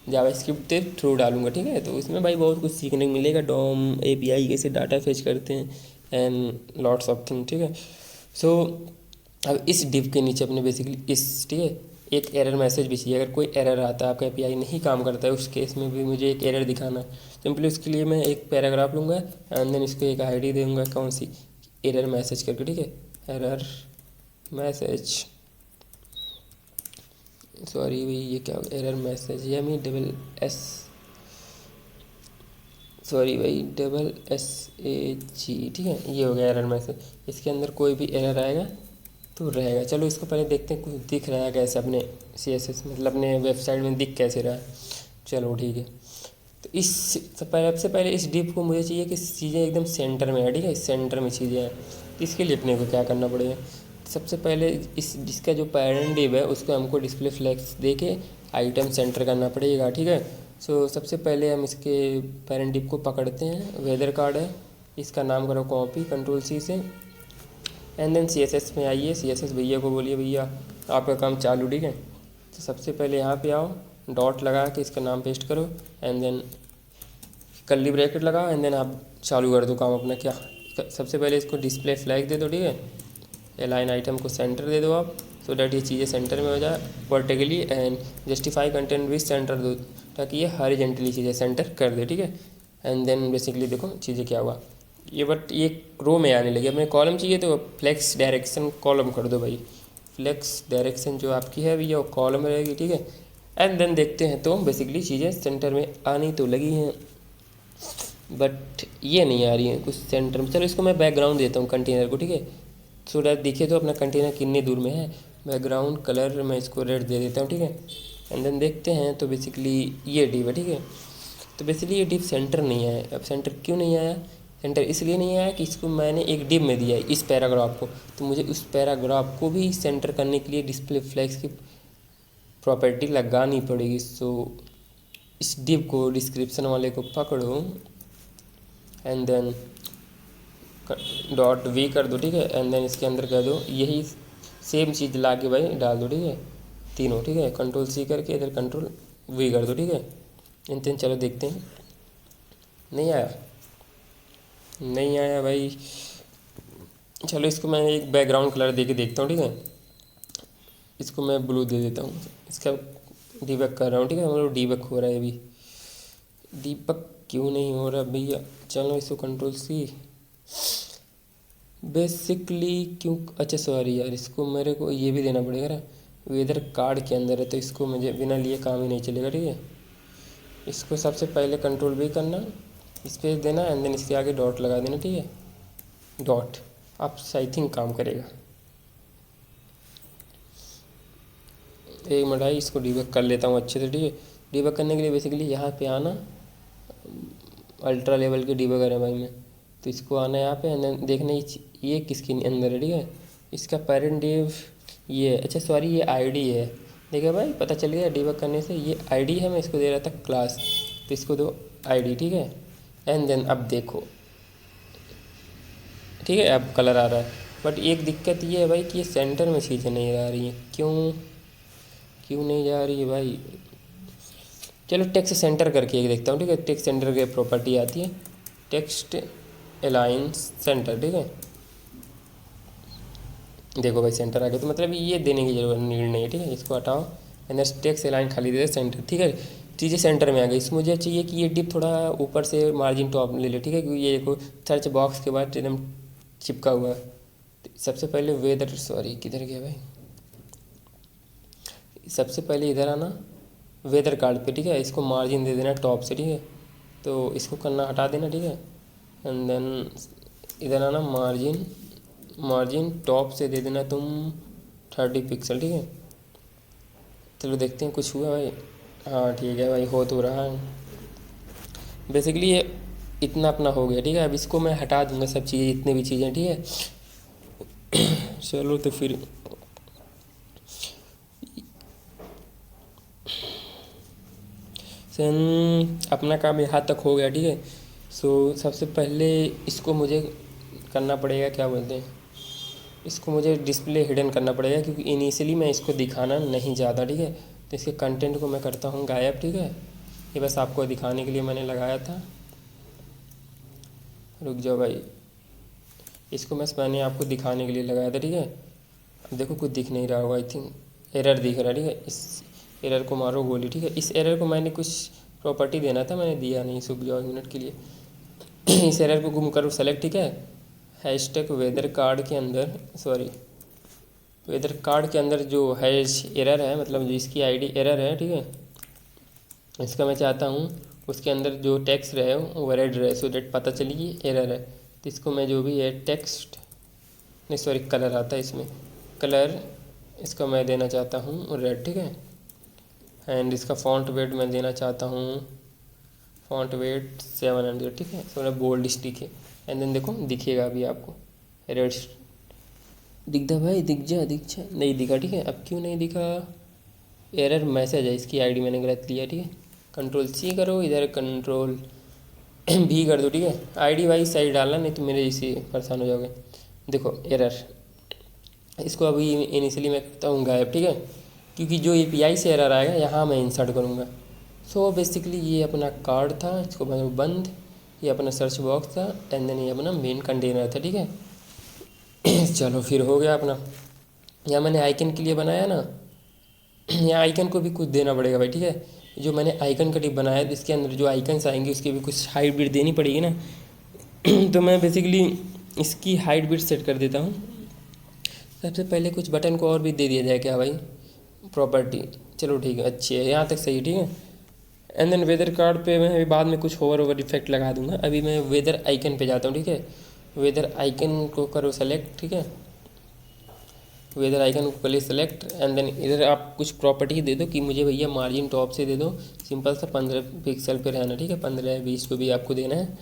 जावास्क्रिप्ट के थ्रू डालूंगा, ठीक है। तो इसमें भाई बहुत कुछ सीखने को मिलेगा, DOM API कैसे डाटा फेच करते हैं एंड लॉट्स ऑफ थिंग, ठीक है। सो अब इस डिव के नीचे अपने बेसिकली इस, ठीक है, एक एरर मैसेज भी चाहिए। अगर कोई एरर आता है, आपका API नहीं काम करता है, उस केस में भी मुझे एक एरर दिखाना है। सिंपली उसके लिए मैं एक पैराग्राफ लूँगा एंड देन इसको एक ID दूँगा, कौन सी, एरर मैसेज करके, ठीक है, एरर मैसेज, सॉरी भाई ये क्या एरर मैसेज, ME सॉरी भाई SSAG, ठीक है, ये हो गया एरर मैसेज। इसके अंदर कोई भी एरर आएगा तो रहेगा। चलो इसको पहले देखते हैं कुछ दिख रहा है कैसे अपने CSS, मतलब अपने वेबसाइट में दिख कैसे रहा है। चलो ठीक है, तो इस सबसे पहले इस डिव को मुझे चाहिए कि चीज़ें एकदम सेंटर में है, ठीक है, सेंटर में चीज़ें हैं। इसके लिए अपने को क्या करना पड़ेगा, सबसे पहले इस जिसका जो पेरेंट डिव है उसको हमको डिस्प्ले फ्लैग्स दे के आइटम सेंटर करना पड़ेगा, ठीक है। सो सबसे पहले हम इसके पेरेंट डिव को पकड़ते हैं, वेदर कार्ड है, इसका नाम करो कॉपी Ctrl+C से। एंड देन CSS में आइए, CSS भैया को बोलिए भैया आपका काम चालू, ठीक है। तो सबसे पहले यहाँ पे आओ, डॉट लगा के इसका नाम पेस्ट करो एंड देन कर्ली ब्रैकेट लगाओ एंड देन आप चालू कर दो काम अपना। क्या सबसे पहले इसको डिस्प्ले फ्लैग दे दो, ठीक है, अलाइन आइटम को सेंटर दे दो आप, सो डैट ये चीज़ें सेंटर में हो जाए vertically. And justify content with centre दो ताकि ये हॉरिजॉन्टली चीज़ें सेंटर कर दे, ठीक है। एंड देन बेसिकली देखो चीज़ें क्या हुआ, ये बट ये रो में आने लगी। अपने कॉलम चाहिए तो फ्लेक्स डायरेक्शन कॉलम कर दो भाई, फ्लेक्स डायरेक्शन जो आपकी है भैया वो कॉलम रहेगी, ठीक है। एंड देन देखते हैं तो बेसिकली चीज़ें सेंटर में आनी तो लगी हैं बट ये नहीं आ रही हैं कुछ सेंटर में। चलो इसको मैं बैकग्राउंड देता हूँ कंटेनर को, ठीक है, सो डैट दिखे तो अपना कंटेनर कितनी दूर में है। बैकग्राउंड कलर मैं इसको रेड दे देता हूँ, ठीक है। एंड देन देखते हैं तो बेसिकली ये डिव है, ठीक है। तो बेसिकली ये डिव सेंटर नहीं आया। अब सेंटर क्यों नहीं आया, सेंटर इसलिए नहीं आया कि इसको मैंने एक डिव में दिया है इस पैराग्राफ को, तो मुझे उस पैराग्राफ को भी सेंटर करने के लिए डिस्प्ले फ्लैग्स की प्रॉपर्टी लगानी पड़ेगी। सो इस डिव को डिस्क्रिप्शन वाले को पकड़ो एंड देन .v कर दो, ठीक है। एंड देन इसके अंदर कह दो यही सेम चीज़ ला के भाई डाल दो, ठीक है, तीनों, ठीक है, Ctrl+C करके इधर Ctrl+V कर दो, ठीक है। एंड देन चलो देखते हैं, नहीं आया भाई। चलो इसको मैं एक बैकग्राउंड कलर दे के देखता हूँ, ठीक है, इसको मैं ब्लू दे देता हूँ। इसका डीबग कर रहा हूँ, ठीक है, मतलब डीबग हो रहा है अभी। डीबग क्यों नहीं हो रहा भैया, चलो इसको Ctrl+C बेसिकली क्यों, अच्छा सॉरी यार, इसको मेरे को ये भी देना पड़ेगा ना, वेदर कार्ड के अंदर है तो इसको मुझे बिना लिए काम ही नहीं चलेगा, ठीक है। इसको सबसे पहले Ctrl+V करना, स्पेस देना एंड देन इसके आगे डॉट लगा देना, ठीक है, डॉट, अब आई थिंक काम करेगा। एक मिनट आई, इसको डीबग कर लेता हूँ अच्छे से, ठीक है। डीबग करने के लिए बेसिकली यहाँ पे आना, अल्ट्रा लेवल के डीबगर है भाई मैं, तो इसको आना है यहाँ पे एंड देखना ये किसके अंदर है, ठीक है। इसका पेरेंट डिव ये, अच्छा सॉरी ये ID है, देखा भाई पता चल गया डीबग करने से, ये ID है, मैं इसको दे रहा था क्लास, तो इसको दो ID, ठीक है। एंड देन अब देखो, ठीक है, अब कलर आ रहा है बट एक दिक्कत ये है भाई कि ये सेंटर में चीज़ें नहीं आ रही हैं, क्यों नहीं जा रही है भाई। चलो टेक्स्ट सेंटर करके एक देखता हूँ, ठीक है। टेक्स्ट सेंटर की प्रॉपर्टी आती है टेक्स्ट अलाइन सेंटर, ठीक है, देखो भाई सेंटर आ गया, तो मतलब ये देने की जरूरत नीड नहीं है, ठीक है। इसको हटाओ एंड टेक्स्ट अलाइन खाली दे दे सेंटर, ठीक है, चीज़ें सेंटर में आ गई। इसमें मुझे चाहिए कि ये डिप थोड़ा ऊपर से मार्जिन टॉप ले ले, ठीक है, क्योंकि ये देखो सर्च बॉक्स के बाद एकदम चिपका हुआ है। तो सबसे पहले वेदर, सॉरी किधर गया भाई, सबसे पहले इधर आना वेदर कार्ड पे, ठीक है। इसको मार्जिन दे देना टॉप से, ठीक है। तो इसको करना हटा देना, ठीक है। एंड देन इधर आना, मार्जिन टॉप से दे देना तुम 30 पिक्सल, ठीक है। चलो देखते हैं कुछ हुआ भाई। हाँ ठीक है भाई, हो तो रहा है। बेसिकली ये इतना अपना हो गया, ठीक है। अब इसको मैं हटा दूंगा सब चीज़ें, जितनी भी चीज़ें, ठीक है। चलो तो फिर सन अपना काम यहाँ तक हो गया, ठीक है। सो सबसे पहले इसको मुझे करना पड़ेगा, क्या बोलते हैं, इसको मुझे डिस्प्ले हिडन करना पड़ेगा, क्योंकि इनिशियली मैं इसको दिखाना नहीं चाहता, ठीक है। तो इसके कंटेंट को मैं करता हूँ गायब, ठीक है। ये बस आपको दिखाने के लिए मैंने लगाया था। रुक जाओ भाई, इसको मैंने आपको दिखाने के लिए लगाया था, ठीक है। अब देखो कुछ दिख नहीं रहा होगा, आई थिंक एरर दिख रहा है, ठीक है। इस एरर को मारो गोली, ठीक है। इस एरर को मैंने कुछ प्रॉपर्टी देना था, मैंने दिया नहीं। रुक जाओ 1 मिनट के लिए। इस एरर को गुम करो सेलेक्ट, ठीक है। हैशटैग वेदर कार्ड के अंदर, सॉरी, वेदर कार्ड के अंदर जो हैश एरर है, मतलब जो इसकी आईडी एरर है, ठीक है, इसका मैं चाहता हूँ उसके अंदर जो टेक्स्ट रहे वो रेड रहे, सो डेट पता चली कि एरर है। तो इसको मैं जो भी है टेक्स्ट, नहीं सॉरी, कलर आता है इसमें, कलर इसका मैं देना चाहता हूँ रेड, ठीक है। एंड इसका फॉन्ट वेट मैं देना चाहता हूँ, फॉन्ट वेट 700, ठीक है। थोड़ा बोल्ड स्टिक है। एंड देन देखो दिखेगा अभी आपको रेड, दिखता भाई, दिख जा नहीं दिखा, ठीक है। अब क्यों नहीं दिखा, एरर मैसेज है, इसकी आईडी मैंने गलत लिया, ठीक है। कंट्रोल सी करो, इधर कंट्रोल भी कर दो, ठीक है। आईडी भाई सही डालना, नहीं तो मेरे जैसे परेशान हो जाओगे। देखो एरर, इसको अभी इनिशियली मैं करता हूँ गायब, ठीक है, क्योंकि जो एपीआई से एरर आएगा यहाँ मैं इंसर्ट करूँगा। सो बेसिकली ये अपना कार्ड था, इसको मैं बंद, ये अपना सर्च बॉक्स था, एंड देन ये अपना मेन कंटेनर था, ठीक है। चलो फिर हो गया अपना। यहाँ मैंने आइकन के लिए बनाया ना, यहाँ आइकन को भी कुछ देना पड़ेगा भाई, ठीक है। जो मैंने आइकन का टिप बनाया, इसके अंदर जो आइकन्स आएंगे उसकी भी कुछ हाइट बिट देनी पड़ेगी ना। तो मैं बेसिकली इसकी हाइट बिट सेट कर देता हूँ। सबसे पहले कुछ बटन को और भी दे दिया जाए क्या भाई, प्रॉपर्टी, चलो ठीक है, अच्छी है, यहाँ तक सही है, ठीक है। एंड देन वेदर कार्ड पे मैं अभी बाद में कुछ ओवर इफेक्ट लगा दूंगा। अभी मैं वेदर आइकन पे जाता हूँ, ठीक है। वेदर आइकन को करो सेलेक्ट, ठीक है। वेदर आइकन को पहले सेलेक्ट, एंड देन इधर आप कुछ प्रॉपर्टी दे दो कि मुझे भैया मार्जिन टॉप से दे दो, सिंपल सा 15 पिक्सल पे रहना, ठीक है। 15-20 को भी आपको देना है।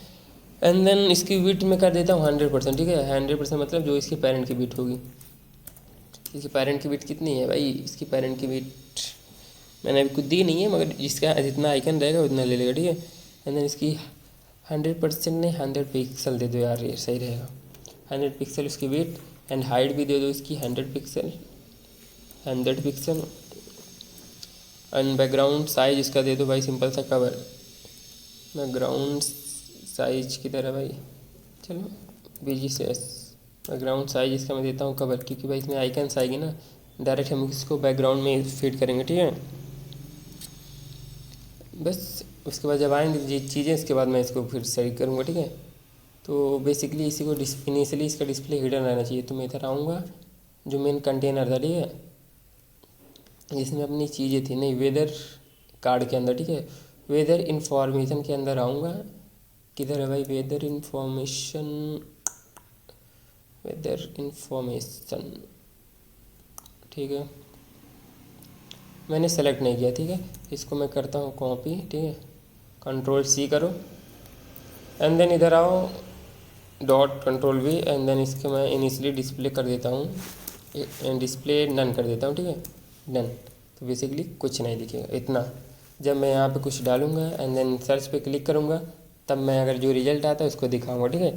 एंड देन इसकी विड्थ में कर देता हूँ 100%, ठीक है। 100% मतलब जो इसकी पेरेंट की विड्थ होगी। इसकी पेरेंट की विड्थ कितनी है भाई, इसकी पेरेंट की विड्थ मैंने अभी कुछ दी नहीं है, मगर जिसका जितना आइकन रहेगा उतना ले लेगा, ठीक है। एंड देन इसकी 100% नहीं 100 पिक्सल दे दो यार, ये सही रहेगा। 100 पिक्सल उसकी विड्थ, एंड हाइट भी दे दो इसकी 100 pixel, 100 pixel. And background size इसका दे दो भाई सिंपल सा कवर, बैकग्राउंड साइज किधर है भाई, चलो BGCS, बैकग्राउंड साइज इसका मैं देता हूँ कवर, क्योंकि भाई इसमें आइकन्स आएगी ना, डायरेक्ट हम इसको बैकग्राउंड में फिट करेंगे, ठीक है। बस उसके बाद जब आएंगे ये चीज़ें, इसके बाद मैं इसको फिर सही करूँगा, ठीक है। तो बेसिकली इसी को इनिशियली इसका डिस्प्ले हिडन रहना चाहिए। तो मैं इधर आऊँगा, जो मेन कंटेनर था, ठीक है, जिसमें अपनी चीज़ें थी, नहीं वेदर कार्ड के अंदर, ठीक है, वेदर इन्फॉर्मेशन के अंदर आऊँगा। किधर है भाई वेदर इन्फॉर्मेशन, वेदर इन्फॉर्मेशन, ठीक है, मैंने सेलेक्ट नहीं किया, ठीक है। इसको मैं करता हूँ कॉपी, ठीक है, कंट्रोल C करो, एंड देन इधर आओ, dot control V, and then इसके मैं इनिशियली डिस्प्ले कर देता हूँ, डिस्प्ले नन कर देता हूँ, ठीक है, डन। तो बेसिकली कुछ नहीं दिखेगा इतना। जब मैं यहाँ पे कुछ डालूंगा एंड देन सर्च पे क्लिक करूँगा, तब मैं अगर जो रिजल्ट आता है उसको दिखाऊंगा, ठीक है।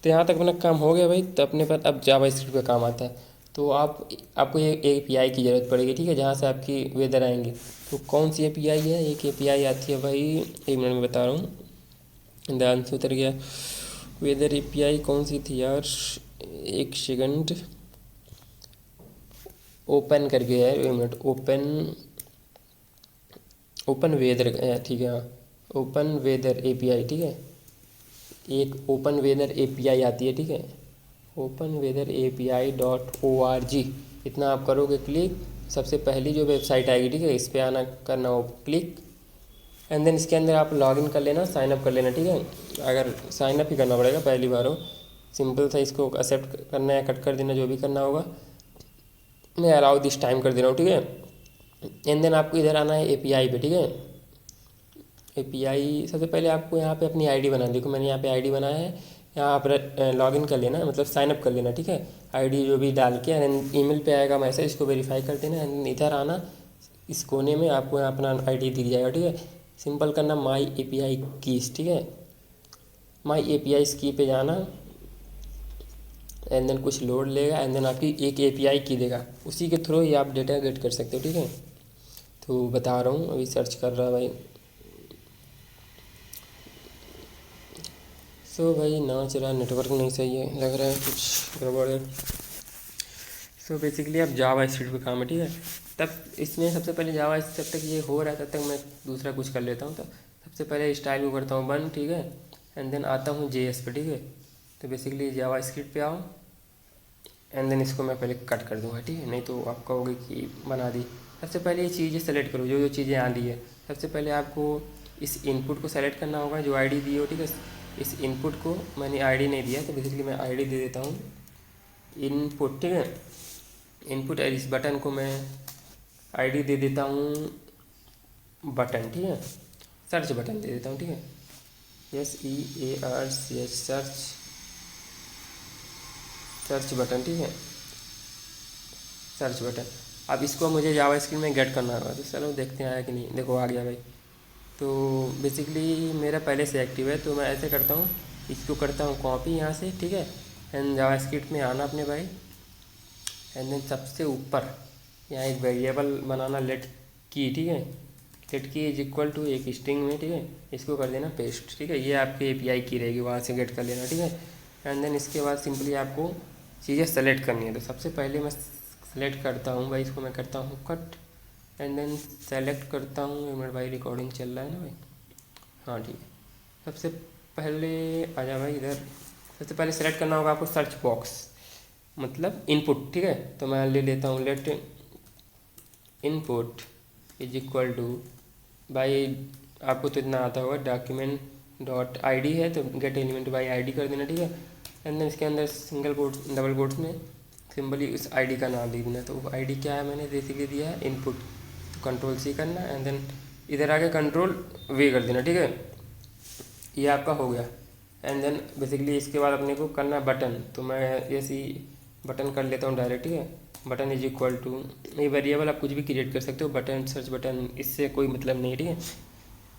तो यहाँ तक अपना काम हो गया भाई। तो अपने पास अब जावास्क्रिप्ट का काम आता है। तो आपको ये API की ज़रूरत पड़ेगी, ठीक है, जहाँ से आपकी वेदर आएंगे। तो कौन सी API है, एक API आती है भाई, 1 मिनट में बता रहा हूँ, ध्यान से उतर गया। वेदर API कौन सी थी यार, 1 सेकंड, ओपन करके है, 1 मिनट, ओपन वेदर, ठीक है, हाँ, ओपन वेदर API, ठीक है। एक ओपन वेदर API आती है, ठीक है, ओपन वेदर API .org, इतना आप करोगे क्लिक, सबसे पहली जो वेबसाइट आएगी, ठीक है, इस पर आना, करना हो क्लिक, एंड देन इसके अंदर आप लॉगिन कर लेना, साइन अप कर लेना, ठीक है। अगर साइन अप ही करना पड़ेगा, पहली बार हो, सिंपल सा इसको एक्सेप्ट करना है, कट कर देना, जो भी करना होगा। मैं अलाउ दिस टाइम कर दे रहा हूँ, ठीक है। एंड देन आपको इधर आना है एपीआई पे, ठीक है। एपीआई सबसे पहले आपको यहाँ पे अपनी आईडी बनानी, देखो मैंने यहाँ पे आईडी बनाया है, यहाँ आप लॉगिन कर लेना, मतलब साइन अप कर लेना, ठीक है। आईडी जो भी डाल के, एंड ईमेल पे आएगा मैसेज, इसको वेरीफाई कर देना, एंड इधर आना, इस कोने में आपको यहाँ अपना आईडी दिख जाएगा, ठीक है। सिंपल करना माई एपीआई कीज, ठीक है। माई एपीआई की पे जाना, एंड देन कुछ लोड लेगा, एंड देन आपकी एक एपीआई की देगा, उसी के थ्रू ही आप डेटा गेट कर सकते हो, ठीक है। तो बता रहा हूँ, अभी सर्च कर रहा भाई। सो भाई नाच रहा, नेटवर्क नहीं सही है, लग रहा है कुछ गड़बड़ है। सो बेसिकली आप जावा स्क्रिप्ट पे काम है, ठीक है। तब इसमें सबसे पहले जावा, जब तक ये हो रहा है तब तक मैं दूसरा कुछ कर लेता हूँ। तो सबसे पहले स्टाइल को करता हूँ बंद, ठीक है, एंड देन आता हूँ जेएस पे, ठीक है। तो बेसिकली जावा स्क्रिप्ट पे आओ, एंड देन इसको मैं पहले कट कर दूँगा, ठीक है, नहीं तो आप कहोगे कि बना दी। सबसे पहले ये चीज़ें सेलेक्ट करो, जो जो चीज़ें आ दी है। सबसे पहले आपको इस इनपुट को सेलेक्ट करना होगा, जो आईडी दी हो, ठीक है। इस इनपुट को मैंने आईडी नहीं दिया, तो बेसिकली मैं आईडी दे देता हूँ इनपुट, ठीक है। इनपुट, इस बटन को मैं आईडी दे देता हूँ बटन, ठीक है, सर्च बटन दे देता हूँ, ठीक है। SEARCH, सर्च बटन, ठीक है, सर्च बटन। अब इसको मुझे जावा स्क्रिप्ट में गेट करना होगा, तो चलो देखते हैं आया कि नहीं। देखो आ गया भाई। तो बेसिकली मेरा पहले से एक्टिव है, तो मैं ऐसे करता हूँ, इसको करता हूँ कॉपी यहाँ से, ठीक है, एंड जावा स्क्रिप्ट में आना अपने भाई, एंड देन सबसे ऊपर यहाँ एक वेरिएबल बनाना, लेट की, ठीक है। लेट की इज इक्वल टू एक स्ट्रिंग में, ठीक है, इसको कर देना पेस्ट, ठीक है। ये आपकी एपीआई की रहेगी, वहाँ से गेट कर लेना, ठीक है। एंड देन इसके बाद सिंपली आपको चीज़ें सेलेक्ट करनी है। तो सबसे पहले मैं सेलेक्ट करता हूँ भाई, इसको मैं करता हूँ कट, एंड देन सेलेक्ट करता हूँ, एक मिनट भाई रिकॉर्डिंग चल रहा है ना भाई, हाँ ठीक है। सबसे पहले आ जा भाई इधर, सबसे पहले सेलेक्ट करना होगा आपको सर्च बॉक्स, मतलब इनपुट, ठीक है। तो मैं ले लेता हूँ let input is equal to, भाई आपको तो इतना आता होगा, डॉक्यूमेंट डॉट आईडी है, तो गेट एलिमेंट बाई आईडी कर देना, ठीक है। एंड देन इसके अंदर सिंगल कोट्स डबल कोट्स में सिंपली उस आईडी का नाम दे देना। तो वो आईडी क्या है, मैंने बेसिकली दिया है इनपुट, तो कंट्रोल सी करना, एंड देन इधर आके कंट्रोल वी कर देना, ठीक है। ये आपका हो गया। एंड देन बेसिकली इसके बाद अपने को करना बटन, तो मैं ऐसी बटन कर लेता हूँ डायरेक्ट, ठीक है। बटन इज इक्वल टू, ये वेरिएबल आप कुछ भी क्रिएट कर सकते हो, बटन सर्च बटन, इससे कोई मतलब नहीं है, ठीक है।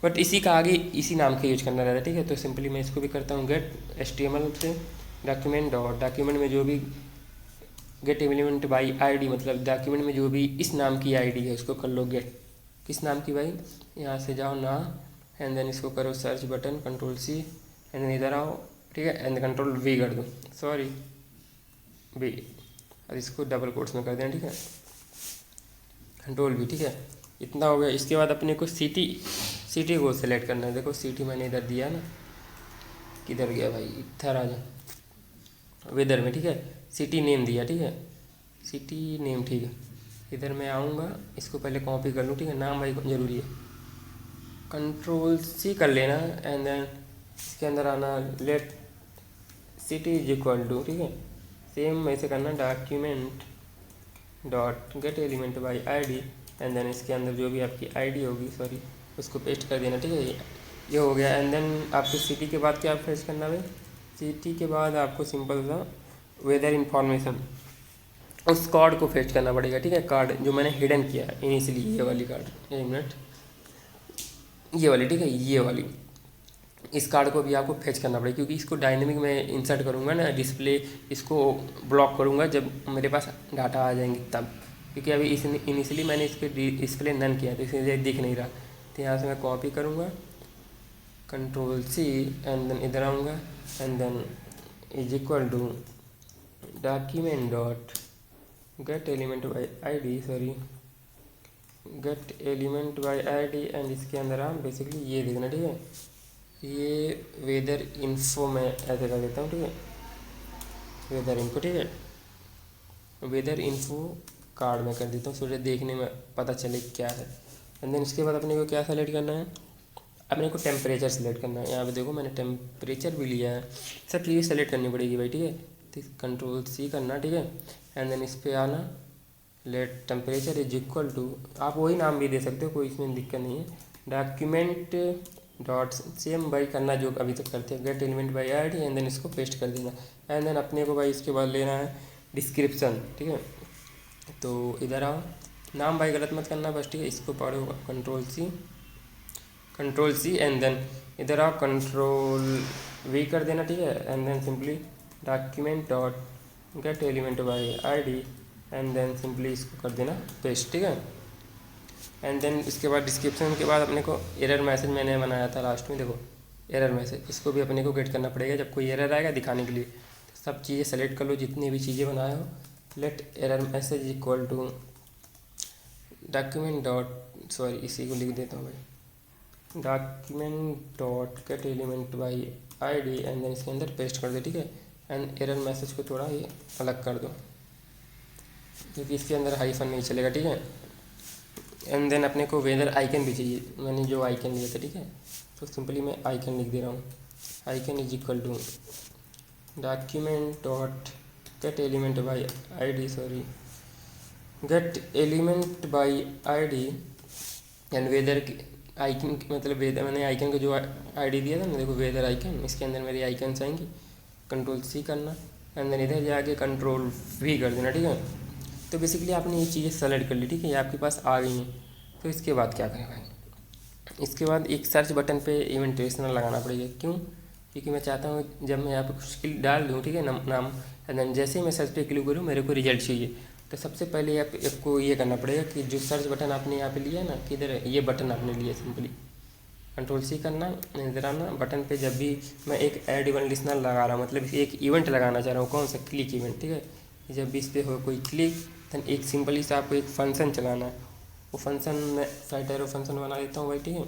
बट इसी का आगे इसी नाम का यूज करना रहता है, ठीक है। तो सिंपली मैं इसको भी करता हूँ गेट HTML से डॉक्यूमेंट डॉट, डॉक्यूमेंट में जो भी गेट एलिमेंट बाई आईडी, मतलब डॉक्यूमेंट में जो भी इस नाम की आईडी है उसको कर लो गेट, किस नाम की भाई, यहाँ से जाओ ना, एंड देन इसको करो search button, control C, and then इधर आओ, ठीक है, एंड कंट्रोल वी कर दो, सॉरी वी, और इसको डबल कोट्स में कर देना, ठीक है, कंट्रोल वी, ठीक है। इतना हो गया। इसके बाद अपने को सिटी को सिलेक्ट करना है। देखो सिटी मैंने इधर दिया ना, किधर गया भाई, इधर आ जा, वेदर में, ठीक है। सिटी नेम दिया, ठीक है, सिटी नेम, ठीक है। इधर मैं आऊँगा, इसको पहले कॉपी कर लूँ, ठीक है, नाम भाई ज़रूरी है, कंट्रोल सी कर लेना, एंड देन इसके अंदर आना, let city is equal to, ठीक है, सेम ऐसे करना, document dot get element by ID, and then इसके अंदर जो भी आपकी आईडी होगी, सॉरी, उसको पेस्ट कर देना, ठीक है। ये हो गया। एंड देन आपकी सिटी के बाद क्या पेस्ट करना भाई, सिटी के बाद आपको सिंपल सा वेदर इन्फॉर्मेशन, उस कार्ड को फेच करना पड़ेगा, ठीक है। कार्ड जो मैंने हिडन किया है इनिशियली, ये वाली कार्ड, एक मिनट, ये वाली, ठीक है, ये वाली, इस कार्ड को भी आपको फेच करना पड़ेगा, क्योंकि इसको डायनेमिक में इंसर्ट करूँगा ना, डिस्प्ले इसको ब्लॉक करूँगा जब मेरे पास डाटा आ जाएंगे तब, क्योंकि अभी इस इनिशियली मैंने इसके डिस्प्ले नन किया, तो इसलिए दिख नहीं रहा। तो यहाँ से मैं कॉपी करूँगा, कंट्रोल सी, एंड देन इधर आऊँगा, and then is equal to document dot get element by ID, sorry get element by ID, and इसके अंदर आप बेसिकली ये देखना, ठीक है, ये वेदर इन्फो में ऐसे कर देता हूँ, ठीक है, वेदर इन्फो, ठीक है, वेदर इन्फो कार्ड में कर देता हूँ, सोचे देखने में पता चले क्या है। एंड देन इसके बाद अपने को क्या सेलेक्ट करना है, अपने को टेम्परेचर सेलेक्ट करना है। यहाँ पे देखो मैंने टेम्परेचर भी लिया है, सब चीज़ें सेलेक्ट करनी पड़ेगी भाई, ठीक है। तो कंट्रोल सी करना, ठीक है। एंड देन इस पर आना, let temperature is equal to, आप वही नाम भी दे सकते हो, कोई इसमें दिक्कत नहीं है। डॉक्यूमेंट डॉट सेम भाई करना जो अभी तक करते हैं, get element by I D, and then इसको पेस्ट कर देना। एंड देन अपने को भाई इसके बाद लेना है डिस्क्रिप्शन, ठीक है। तो इधर आओ, नाम भाई गलत मत करना बस, ठीक है। इसको पढ़ो कंट्रोल सी एंड देन इधर आओ कंट्रोल वी कर देना, ठीक है। And then simply document dot get element by I D, and then simply इसको कर देना पेस्ट, ठीक है। एंड देन इसके बाद डिस्क्रिप्शन के बाद अपने को एरर मैसेज मैंने बनाया था लास्ट में, देखो एरर मैसेज, इसको भी अपने को गेट करना पड़ेगा जब कोई एरर आएगा दिखाने के लिए। तो सब चीज़ें सेलेक्ट कर लो, जितनी भी चीज़ें बनाए हो। Let error message equal to document dot, sorry इसी को लिख देता हूँ भाई, document dot get element by I D, and then इसके अंदर पेस्ट कर दे, ठीक है। एंड एरर मैसेज को थोड़ा ये अलग कर दो, क्योंकि इसके अंदर हाइफन नहीं चलेगा, ठीक है। एंड देन अपने को वेदर आइकन भी चाहिए, मैंने जो आइकन लिया था, ठीक है। तो सिंपली मैं आइकन लिख दे रहा हूँ, icon is equal to document dot get element by I D, sorry get element by I D, and weather icon, मतलब वेदर मैंने आइकन का जो आईडी दिया था ना, देखो वेदर आइकन, इसके अंदर मेरी आइकन्स आएंगी। कंट्रोल सी करना, एंड देन इधर जाके कंट्रोल वी कर देना, ठीक है। तो बेसिकली आपने ये चीज़ें सेलेक्ट कर ली, ठीक है, ये आपके पास आ गई हैं। तो इसके बाद क्या करें भाई, इसके बाद एक सर्च बटन पे इवेंट रेशनल लगाना पड़ेगा। क्यों? क्योंकि मैं चाहता हूँ जब मैं यहाँ पे कुछ क्लिक डाल दूँ, ठीक है, नाम एंड देन जैसे ही मैं सर्च पे क्लिक करूँ मेरे को रिजल्ट चाहिए। तो सबसे पहले आपको ये करना पड़ेगा कि जो सर्च बटन आपने यहाँ पे लिया ना, किधर है ये बटन आपने लिया, सिंपली कंट्रोल सी करना, इधर आना बटन पे। जब भी मैं एक ऐड इवेंट लिसनर लगा रहा हूँ, मतलब एक इवेंट लगाना चाह रहा हूँ, कौन सा, क्लिक इवेंट, ठीक है। जब भी इस पर हो कोई क्लिक, देन एक सिंपली से आपको एक फंक्शन चलाना है। वो फंक्शन मैं साइड एरो फंक्शन बना देता हूँ भाई, ठीक है।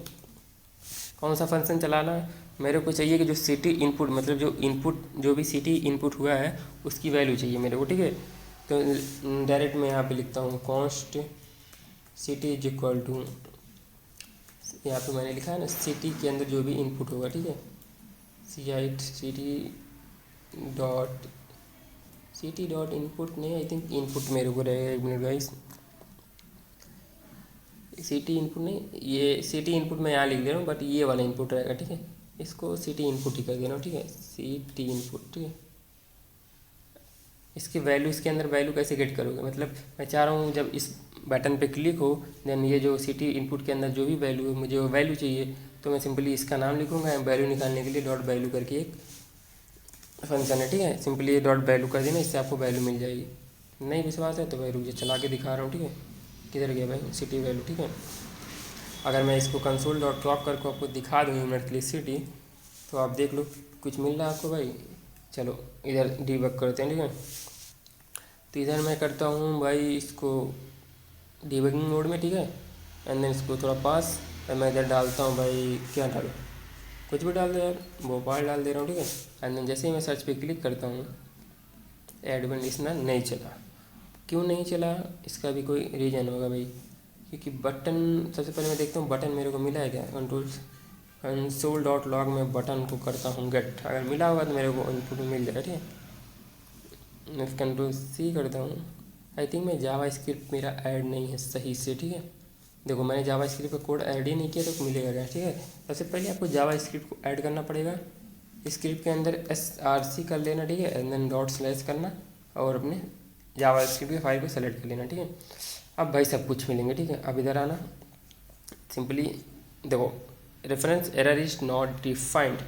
कौन सा फंक्शन चलाना है, मेरे को चाहिए कि जो सिटी इनपुट, मतलब जो इनपुट जो भी सिटी इनपुट हुआ है उसकी वैल्यू चाहिए मेरे को, ठीक है। तो डायरेक्ट मैं यहाँ पे लिखता हूँ const city is equal to, यहाँ पे मैंने लिखा है ना सिटी के अंदर जो भी इनपुट होगा, ठीक है, सिटी डॉट इनपुट नहीं, आई थिंक इनपुट मेरे को रहेगा, एक मिनट गाइस, सिटी इनपुट नहीं, ये सिटी इनपुट मैं यहाँ लिख दे रहा हूँ, बट ये वाला इनपुट रहेगा, ठीक है। इसको सिटी इनपुट ही कर दे रहा हूँ, ठीक है, सिटी इनपुट, ठीक है। इसकी वैल्यू, इसके अंदर वैल्यू कैसे गेट करोगे, मतलब मैं चाह रहा हूँ जब इस बटन पे क्लिक हो, देन ये जो सिटी इनपुट के अंदर जो भी वैल्यू है, मुझे वो वैल्यू चाहिए। तो मैं सिंपली इसका नाम लिखूँगा, वैल्यू निकालने के लिए डॉट वैल्यू करके एक फंक्शन है, ठीक है। सिंपली ये डॉट वैल्यू कर देना, इससे आपको वैल्यू मिल जाएगी। नहीं विश्वास है तो भाई रुक चला के दिखा रहा हूँ, ठीक है। किधर गया भाई सिटी वैल्यू, ठीक है। अगर मैं इसको कंसोल डॉट लॉग करके आपको दिखा दूँ यूनिट सिटी, तो आप देख लो कुछ मिल रहा है आपको भाई। चलो इधर डीबग करते हैं, ठीक है। तो इधर मैं करता हूँ भाई इसको डीबगिंग मोड में, ठीक है। एंड देन इसको थोड़ा पास, और मैं इधर डालता हूँ भाई, क्या डालूँ, कुछ भी डाल दो यार, भोपाल डाल दे रहा हूँ, ठीक है। एंड देन जैसे ही मैं सर्च पे क्लिक करता हूँ, एड इवेंट लिसनर नहीं चला। क्यों नहीं चला, इसका भी कोई रीज़न होगा भाई, क्योंकि बटन, सबसे पहले मैं देखता हूँ बटन मेरे को मिला है क्या। कंसोल डॉट लॉग में बटन को करता हूँ गेट, अगर मिला होगा तो मेरे को इनपुट में मिल जाएगा, ठीक है। मैं कंट्रोल सी करता हूँ। आई थिंक मैं जावा स्क्रिप्ट मेरा ऐड नहीं है सही से, ठीक है। देखो मैंने जावा स्क्रिप्ट का कोड ऐड ही नहीं किया तो मिलेगा क्या, ठीक है। सबसे पहले आपको जावा स्क्रिप्ट को ऐड करना पड़ेगा। स्क्रिप्ट के अंदर src कर लेना, ठीक है, एंड देन डॉट स्लैश करना, और अपने जावा स्क्रिप्ट की फाइल को सेलेक्ट कर लेना, ठीक है। अब भाई सब कुछ मिलेंगे, ठीक है। अब इधर आना, सिंपली देखो reference error is not defined,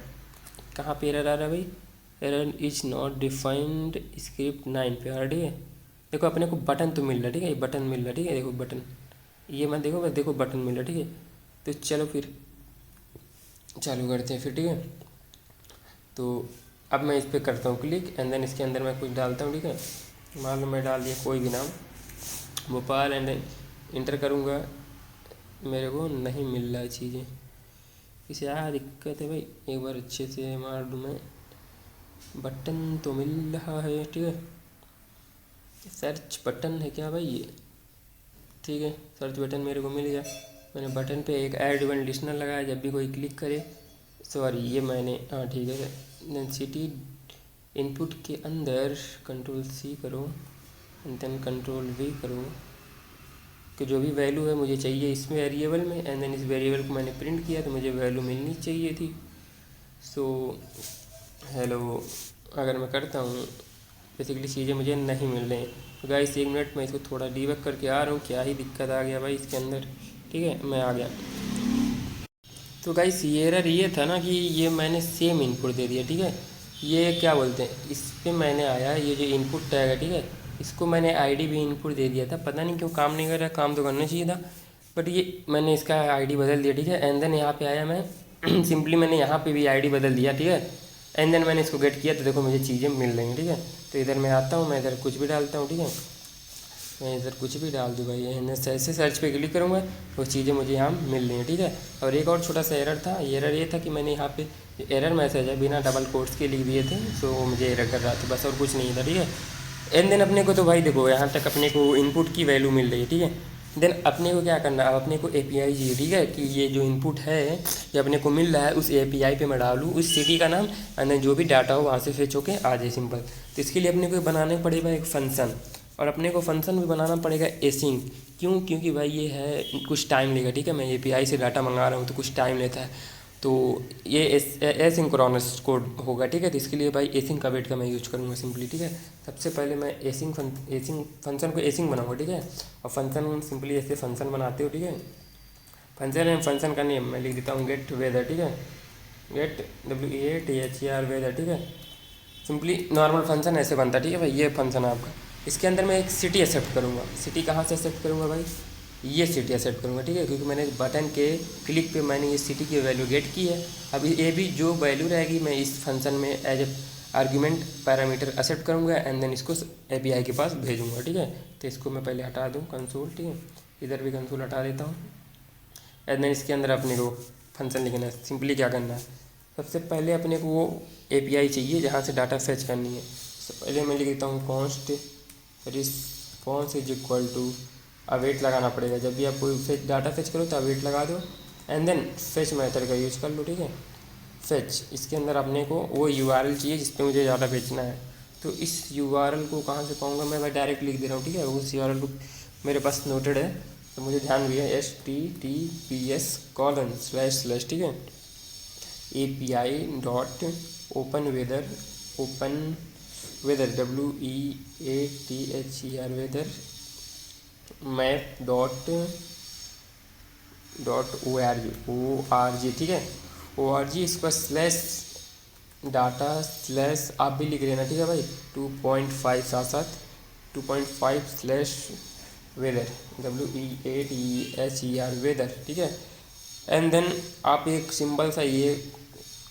कहाँ पे एरर आ रहा है भाई, error is not defined script 9 पे आ रहा, ठीक है। देखो अपने को बटन तो मिल रहा है, ठीक है, ये बटन मिल रहा है, ठीक है। देखो बटन, ये मत देखो, बस देखो बटन मिल रहा है, ठीक है। तो चलो फिर चालू करते हैं फिर, ठीक है। तो अब मैं इस पर करता हूँ क्लिक, एंड देन इसके अंदर मैं कुछ डालता हूँ, ठीक है। मान लो मैं डाल दिया कोई भी नाम भोपाल, एंड इंटर करूँगा, मेरे को नहीं मिल रहा है चीज़ें, इसे क्या दिक्कत है भाई, एक बार अच्छे से मार दूँ मैं, बटन तो मिल रहा है, ठीक है। सर्च बटन है क्या भाई ये, ठीक है, सर्च बटन मेरे को मिल गया। मैंने बटन पे एक ऐड वन लिस्नर लगाया, जब भी कोई क्लिक करे, सॉरी ये मैंने, हाँ ठीक है, डेंसिटी इनपुट के अंदर कंट्रोल सी करो एंड देन कंट्रोल वी करो कि जो भी वैल्यू है मुझे चाहिए इस वेरिएबल में, एंड देन इस वेरिएबल को मैंने प्रिंट किया तो मुझे वैल्यू मिलनी चाहिए थी। सो हेलो, अगर मैं करता हूँ बेसिकली चीज़ें मुझे नहीं मिल रही। तो गाइस 1 मिनट मैं इसको थोड़ा डीबग करके आ रहा हूँ, क्या ही दिक्कत आ गया भाई इसके अंदर। ठीक है, मैं आ गया। तो गाइस ये एरर ये था ना कि ये मैंने सेम इनपुट दे दिया। ठीक है, ये क्या बोलते हैं, इस पर मैंने आया ये जो इनपुट टैग है, ठीक है, इसको मैंने आईडी भी इनपुट दे दिया था, पता नहीं क्यों काम नहीं कर रहा, काम तो करना चाहिए था, बट ये मैंने इसका आईडी बदल दिया। ठीक है, एंड देन यहाँ पे आया मैं सिंपली मैंने यहाँ पे भी आईडी बदल दिया। ठीक है, एंड देन मैंने इसको गेट किया तो देखो मुझे चीज़ें मिल रही हैं। ठीक है, तो इधर मैं आता हूँ, मैं इधर कुछ भी डालता हूँ। ठीक है, मैं इधर कुछ भी डाल दूँ भाई, ऐसे सर्च पे क्लिक करूँगा वो चीज़ें मुझे यहाँ मिल रही हैं। ठीक है, और एक और छोटा सा एरर था, ये एरर ये था कि मैंने यहाँ पे एरर मैसेज है बिना डबल कोट्स के लिख दिए थे, सो वो मुझे एरर कर रहा था बस, और कुछ नहीं था। ठीक है, एंड देन अपने को तो भाई देखो यहाँ तक अपने को इनपुट की वैल्यू मिल रही है। ठीक है, देन अपने को क्या करना है, अब अपने को एपीआई चाहिए। ठीक है, कि ये जो इनपुट है ये अपने को मिल रहा है, उस एपीआई पे मैं डालूँ उस सिटी का नाम, एंड देन जो भी डाटा हो वहाँ से फेच होके आ जाए सिंपल। तो इसके लिए अपने को बनाने पड़ेगा एक फंक्शन, और अपने को फंक्शन भी बनाना पड़ेगा एसिंग। क्यों? क्योंकि भाई ये है कुछ टाइम लेगा। ठीक है, मैं एपीआई से डाटा मंगा रहा हूँ तो कुछ टाइम लेता है, तो ये एसिंक्रोनस कोड होगा। ठीक है, तो इसके लिए भाई एसिंग का वेट का मैं यूज करूँगा सिंपली। ठीक है, सबसे पहले मैं एसिंग फंक्शन को एसिंग बनाऊँगा। ठीक है, और फंक्शन सिंपली ऐसे फंक्शन बनाते हो। ठीक है, फंक्शन का नेम मैं लिख देता हूँ गेट वेदर। ठीक है, गेट WEATHER वेदर। ठीक है, सिंपली नॉर्मल फंक्शन ऐसे बनता है। ठीक है भाई, ये फंक्शन है आपका। इसके अंदर मैं एक सिटी एक्सेप्ट करूँगा। सिटी कहाँ से एक्सेप्ट करूँगा भाई, ये सिटी एक्सेप्ट करूँगा। ठीक है, क्योंकि मैंने बटन के क्लिक पे मैंने ये सिटी की वैल्यू गेट की है। अब ये भी जो वैल्यू रहेगी मैं इस फंक्शन में as a argument parameter accept करूँगा, एंड देन इसको एपीआई के पास भेजूँगा। ठीक है, तो इसको मैं पहले हटा दूँ कंसोल। ठीक है, इधर भी कंसोल हटा देता हूँ, एंड देन इसके अंदर अपने को फंक्शन लिखना है। सिंपली क्या करना है, सबसे पहले अपने को वो एपीआई चाहिए जहाँ से डाटा फेच करनी है। तो पहले मैं लिख देता हूँ const response is equal to, await लगाना पड़ेगा जब भी आप कोई फेच डाटा फेच करो तो अवेट लगा दो, एंड देन फेच मेथड का यूज कर लो। ठीक है, फेच, इसके अंदर अपने को वो यूआरएल चाहिए जिस पे मुझे डाटा भेजना है। तो इस यूआरएल को कहाँ से पाऊँगा मैं भाई, डायरेक्ट लिख दे रहा हूँ। ठीक है, उस यूआरएल को मेरे पास नोटेड है तो मुझे ध्यान भी है, https:// ठीक है, API dot open weather WEATHER weather map dot ORG। ठीक है, ORG, इसका स्लैश डाटा स्लैश आप भी लिख लेना। ठीक है भाई, 2.5 साथ साथ 2.5 स्लैश वेदर WEATHER वेदर। ठीक है, एंड देन आप एक सिंपल सा ये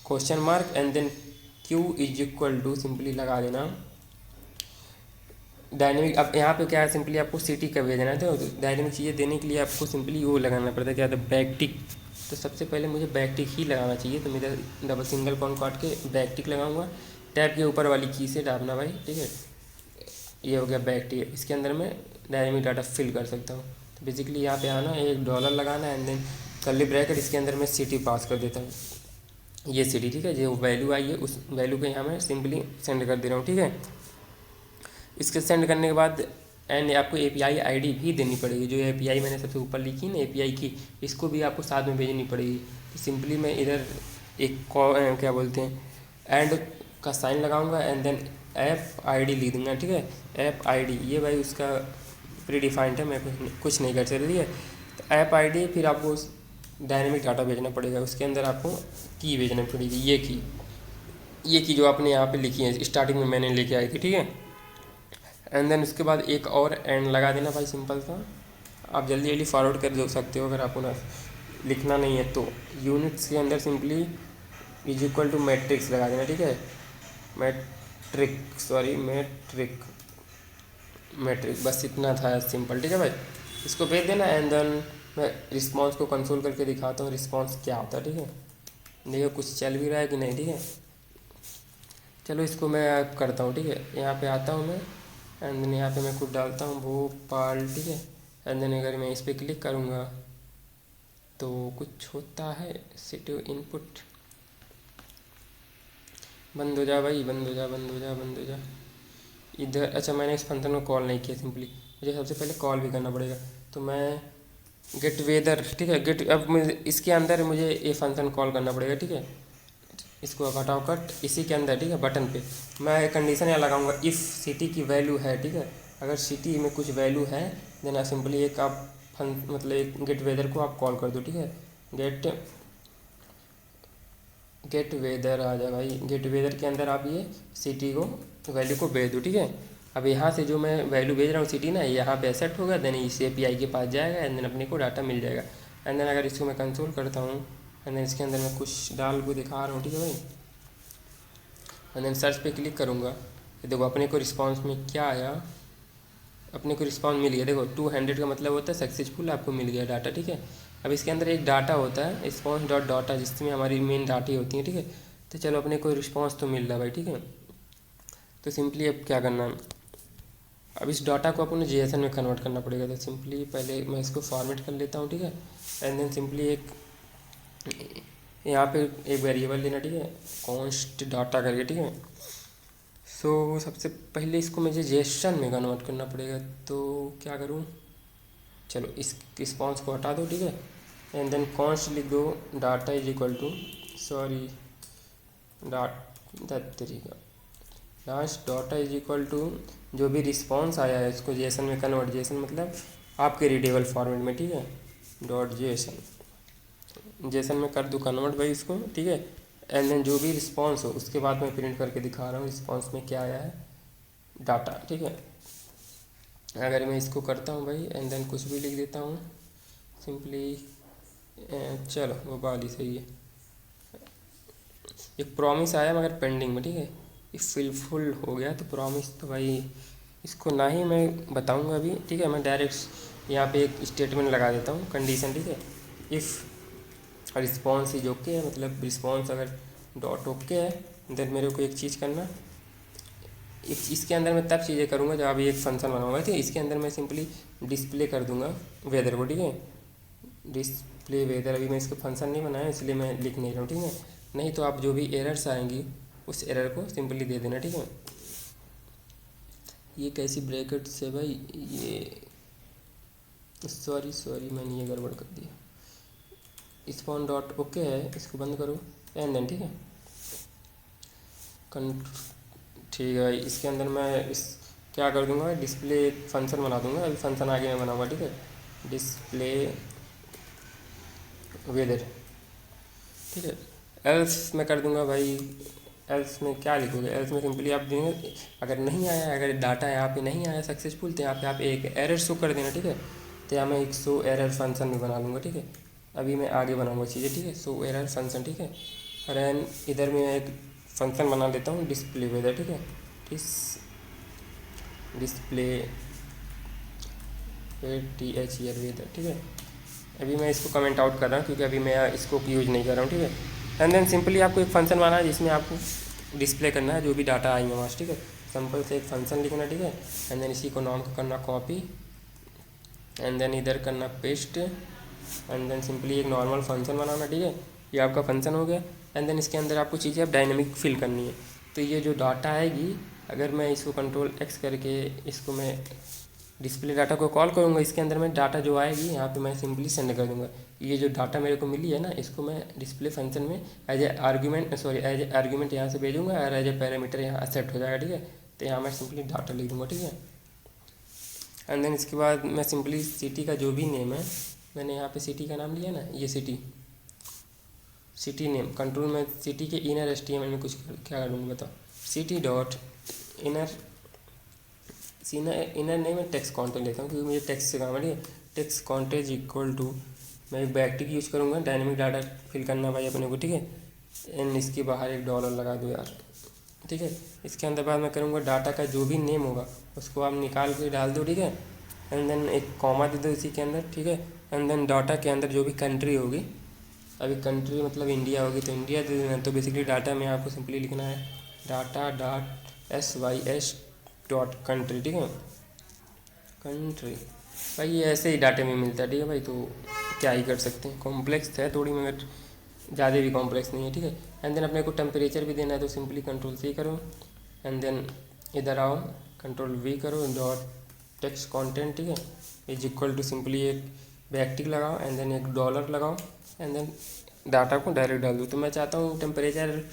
question mark and then Q is equal to simply लगा देना डायनेमिक। अब यहाँ पे क्या है, सिंपली आपको सिटी का भेजना है, तो डायनेमिक चीज़ें देने के लिए आपको सिंपली वो लगाना पड़ता है, क्या था, बैक टिक। तो सबसे पहले मुझे बैक टिक ही लगाना चाहिए, तो मेरा डबल सिंगल कॉन काट के बैक टिक लगाऊंगा, टैब के ऊपर वाली की से दाबना भाई। ठीक है, ये हो गया बैक टिक, इसके अंदर मैं डायनेमिक डाटा फिल कर सकता हूँ। तो बेसिकली यहाँ पे आना, $1 लगाना एंड देन कर्ली ब्रैकेट, इसके अंदर मैं सिटी पास कर देता हूँ, ये सिटी। ठीक है, जो वैल्यू आई है उस वैल्यू को यहाँ मैं सिंपली सेंड कर दे रहा हूँ। ठीक है, इसके सेंड करने के बाद एंड आपको एपीआई आईडी भी देनी पड़ेगी, जो एपीआई मैंने सबसे ऊपर लिखी ना एपीआई की, इसको भी आपको साथ में भेजनी पड़ेगी। तो सिंपली मैं इधर एक क्या बोलते हैं एंड का साइन लगाऊंगा एंड देन ऐप आईडी लिख दूंगा। ठीक है, ऐप आईडी, ये भाई उसका प्री डिफाइंड है, मैं कुछ नहीं कर सकती है। तो ऐप आईडी, फिर आपको डायनेमिक डाटा भेजना पड़ेगा, उसके अंदर आपको की भेजना पड़ेगी, ये की जो आपने यहाँ पे लिखी है स्टार्टिंग में मैंने लेके आई थी। ठीक है, एंड देन उसके बाद एक और एंड लगा देना भाई, सिंपल सा। आप जल्दी जल्दी फॉरवर्ड कर दो सकते हो अगर आपको ना लिखना नहीं है तो। यूनिट्स के अंदर simply is equal to matrix लगा देना। ठीक है, मैट्रिक, बस इतना था सिंपल। ठीक है भाई, इसको भेज देना एंड देन मैं रिस्पॉन्स को कंसोल करके दिखाता हूँ रिस्पॉन्स क्या होता है। ठीक है, देखो कुछ चल भी रहा है कि नहीं। ठीक है, चलो इसको मैं करता हूँ। ठीक है, यहाँ पे आता हूँ मैं एंड देन यहाँ पे मैं कुछ डालता हूँ भोपाल। ठीक है, एंड देन अगर मैं इस पर क्लिक करूँगा तो कुछ होता है। सिटी इनपुट, बंद हो जा भाई, बंद हो जा, बंद हो जा, बंद हो जा। इधर अच्छा, मैंने इस फंक्शन को कॉल नहीं किया, सिंपली मुझे सबसे पहले कॉल भी करना पड़ेगा। तो मैं गेट वेदर, ठीक है, गेट, अब मुझे इसके अंदर मुझे ये फंक्शन कॉल करना पड़ेगा, ठीक है। इसको हटाओ कट, इसी के अंदर, ठीक है, बटन पे मैं कंडीशन यहाँ लगाऊंगा, इफ़ सिटी की वैल्यू है, ठीक है। अगर सिटी में कुछ वैल्यू है देन आप सिंपली एक आप मतलब एक गेट वेदर को आप कॉल कर दो, ठीक है। गेट गेट वेदर आ जाए भाई, गेट वेदर के अंदर आप ये सिटी को वैल्यू को भेज दो, ठीक है। अब यहाँ से जो मैं वैल्यू भेज रहा हूँ सिटी ना, यहाँ पे सेट होगा, देन इस API के पास जाएगा एंड देन अपने को डाटा मिल जाएगा। एंड देन अगर इसको मैं कंसोल करता हूँ एंड देन इसके अंदर मैं कुछ डाल को दिखा रहा हूँ, ठीक है भाई। एंड देन सर्च पे क्लिक करूँगा, देखो अपने को रिस्पॉन्स में क्या आया, अपने को रिस्पॉन्स मिल गया। देखो 200 का मतलब होता है सक्सेसफुल, आपको मिल गया डाटा, ठीक है। अब इसके अंदर एक डाटा होता है रिस्पॉन्स डॉट डाटा, जिसमें हमारी मेन डाटी होती है, ठीक है। तो चलो अपने को रिस्पॉन्स तो मिल रहा भाई, ठीक है। तो सिंपली अब क्या करना है, अब इस डाटा को अपने JSON में कन्वर्ट करना पड़ेगा। तो सिंपली पहले मैं इसको फॉर्मेट कर लेता हूँ, ठीक है। एंड देन सिंपली एक यहाँ पे एक वेरिएबल लेना, ठीक है, कॉन्स्ट डाटा करके, ठीक है। सो सबसे पहले इसको मुझे JSON में कन्वर्ट करना पड़ेगा। तो क्या करूँ, चलो इस रिस्पॉन्स को हटा दो, ठीक है। एंड देन कॉन्स्ट लिख दो, data is equal to, sorry तरीका last, data is equal to जो भी रिस्पॉन्स आया है इसको JSON में कन्वर्ट, JSON मतलब आपके रीडेबल फॉर्मेट में, ठीक है। JSON में कर दूँ कन्वर्ट भाई इसको, ठीक है। एंड देन जो भी रिस्पॉन्स हो उसके बाद मैं प्रिंट करके दिखा रहा हूँ रिस्पॉन्स में क्या आया है, डाटा, ठीक है। अगर मैं इसको करता हूँ भाई एंड देन कुछ भी लिख देता हूँ सिंपली, चलो वो बाल ही सही है। एक प्रॉमिस आया मगर पेंडिंग में, ठीक है। फुल हो गया तो प्रॉमिस तो भाई इसको ना ही मैं बताऊंगा अभी, ठीक है। मैं डायरेक्ट यहाँ पे एक स्टेटमेंट लगा देता हूँ कंडीशन, ठीक है। इफ़ रिस्पॉन्स इज ओके है, मतलब रिस्पॉन्स अगर डॉट ओके है, देन मेरे को एक चीज़ करना, इसके अंदर मैं तब चीज़ें करूँगा जब अभी एक फंक्शन बनाऊंगा, ठीक है। इसके अंदर मैं सिंपली डिस्प्ले कर दूंगा वेदर को, ठीक है। डिस्प्ले वेदर, अभी मैं इसका फंक्शन नहीं बनाया इसलिए मैं लिख नहीं रहा हूँ, ठीक है। नहीं तो आप जो भी एरर्स आएंगी उस एरर को सिंपली दे देना, ठीक है। ये कैसी ब्रैकेट से भाई, ये सॉरी मैंने ये गड़बड़ कर दिया। स्पॉन डॉट ओके है, इसको बंद करो एंड देन, ठीक है। ठीक है भाई, इसके अंदर मैं इस क्या कर दूंगा, डिस्प्ले एक फंक्शन बना दूंगा, अभी फंक्शन आगे मैं बनाऊंगा, ठीक है। डिस्प्ले वेदर, ठीक है। एल्स मैं कर दूंगा भाई, एल्स में क्या लिखोगे, एल्स में सिंपली आप देंगे अगर नहीं आया, अगर डाटा यहाँ पे नहीं आया सक्सेसफुल, तो यहाँ पे आप एक एरर शो कर देना, ठीक है। तो यहाँ मैं एक शो एरर फंक्शन भी बना लूँगा, ठीक है। अभी मैं आगे बनाऊँगा चीज़ें, ठीक है, शो एरर फंक्शन, ठीक है। और एन इधर मैं एक फंक्शन बना लेता हूँ डिस्प्ले वेदर, ठीक है। डिस्प्ले THER वेदर, ठीक है। अभी मैं इसको कमेंट आउट कर रहा हूँ क्योंकि अभी मैं इसको यूज़ नहीं कर रहा हूँ, ठीक है। एंड देन सिंपली आपको एक फंक्शन बनाना है जिसमें आपको डिस्प्ले करना है जो भी डाटा आएंगे वहाँ से, ठीक है। सिंपल से एक फंक्शन लिखना, ठीक है। एंड देन इसी को नाम को करना कॉपी एंड देन इधर करना पेस्ट एंड देन सिंपली एक नॉर्मल फंक्शन बनाना, ठीक है। ये आपका फंक्शन हो गया। एंड देन इसके अंदर आपको चीज़ें अब डायनेमिक फिल करनी है। तो ये जो डाटा आएगी, अगर मैं इसको Ctrl+X करके इसको मैं डिस्प्ले डाटा को कॉल करूँगा, इसके अंदर में डाटा जो आएगी यहाँ पे मैं सिंपली सेंड कर दूँगा। ये जो डाटा मेरे को मिली है ना, इसको मैं डिस्प्ले फंक्शन में एज ए आर्ग्यूमेंट यहाँ से भेजूँगा और एज ए पैरामीटर यहाँ एक्सेप्ट हो जाएगा, ठीक है। तो यहाँ मैं सिंपली डाटा लिख दूँगा, ठीक है। एंड देन इसके बाद मैं सिंपली सिटी का जो भी नेम है, मैंने यहाँ पे सिटी का नाम लिया ना, ये सिटी नेम कंट्रोल में सिटी के इनर HTML में कुछ क्या करूँगा बताओ, सिटी डॉट इनर नेम में टेक्स्ट कॉन्टेंट लेता हूँ क्योंकि मुझे टेक्स्ट से काम है, ठीक है। टेक्स्ट कॉन्टेंट इक्वल टू मैं एक बैकटिक यूज़ करूँगा, डायनेमिक डाटा फिल करना भाई अपने को, ठीक है। एंड इसके बाहर एक डॉलर लगा दो यार, ठीक है। इसके अंदर बाद मैं करूँगा डाटा का जो भी नेम होगा उसको आप निकाल के डाल दो, ठीक है। एंड देन एक कॉमा दे दो इसी के अंदर, ठीक है। एंड देन डाटा के अंदर जो भी कंट्री होगी, अभी कंट्री मतलब इंडिया होगी तो इंडिया दे देना। तो बेसिकली डाटा में आपको सिंपली लिखना है data dot SYS dot country, ठीक है, कंट्री। भाई ये ऐसे ही डाटे में मिलता है, ठीक है भाई। तो क्या ही कर सकते हैं, कॉम्प्लेक्स है थोड़ी मगर ज़्यादा भी कॉम्प्लेक्स नहीं है, ठीक है। एंड देन अपने को टेम्परेचर भी देना है, तो सिंपली कंट्रोल C करो एंड देन इधर आओ, कंट्रोल V करो, डॉट टेक्स्ट कंटेंट, ठीक है, इज इक्वल टू सिंपली एक बैकटिक लगाओ एंड देन एक डॉलर लगाओ एंड देन डाटा को डायरेक्ट डाल दूँ। तो मैं चाहता हूँ टेम्परेचर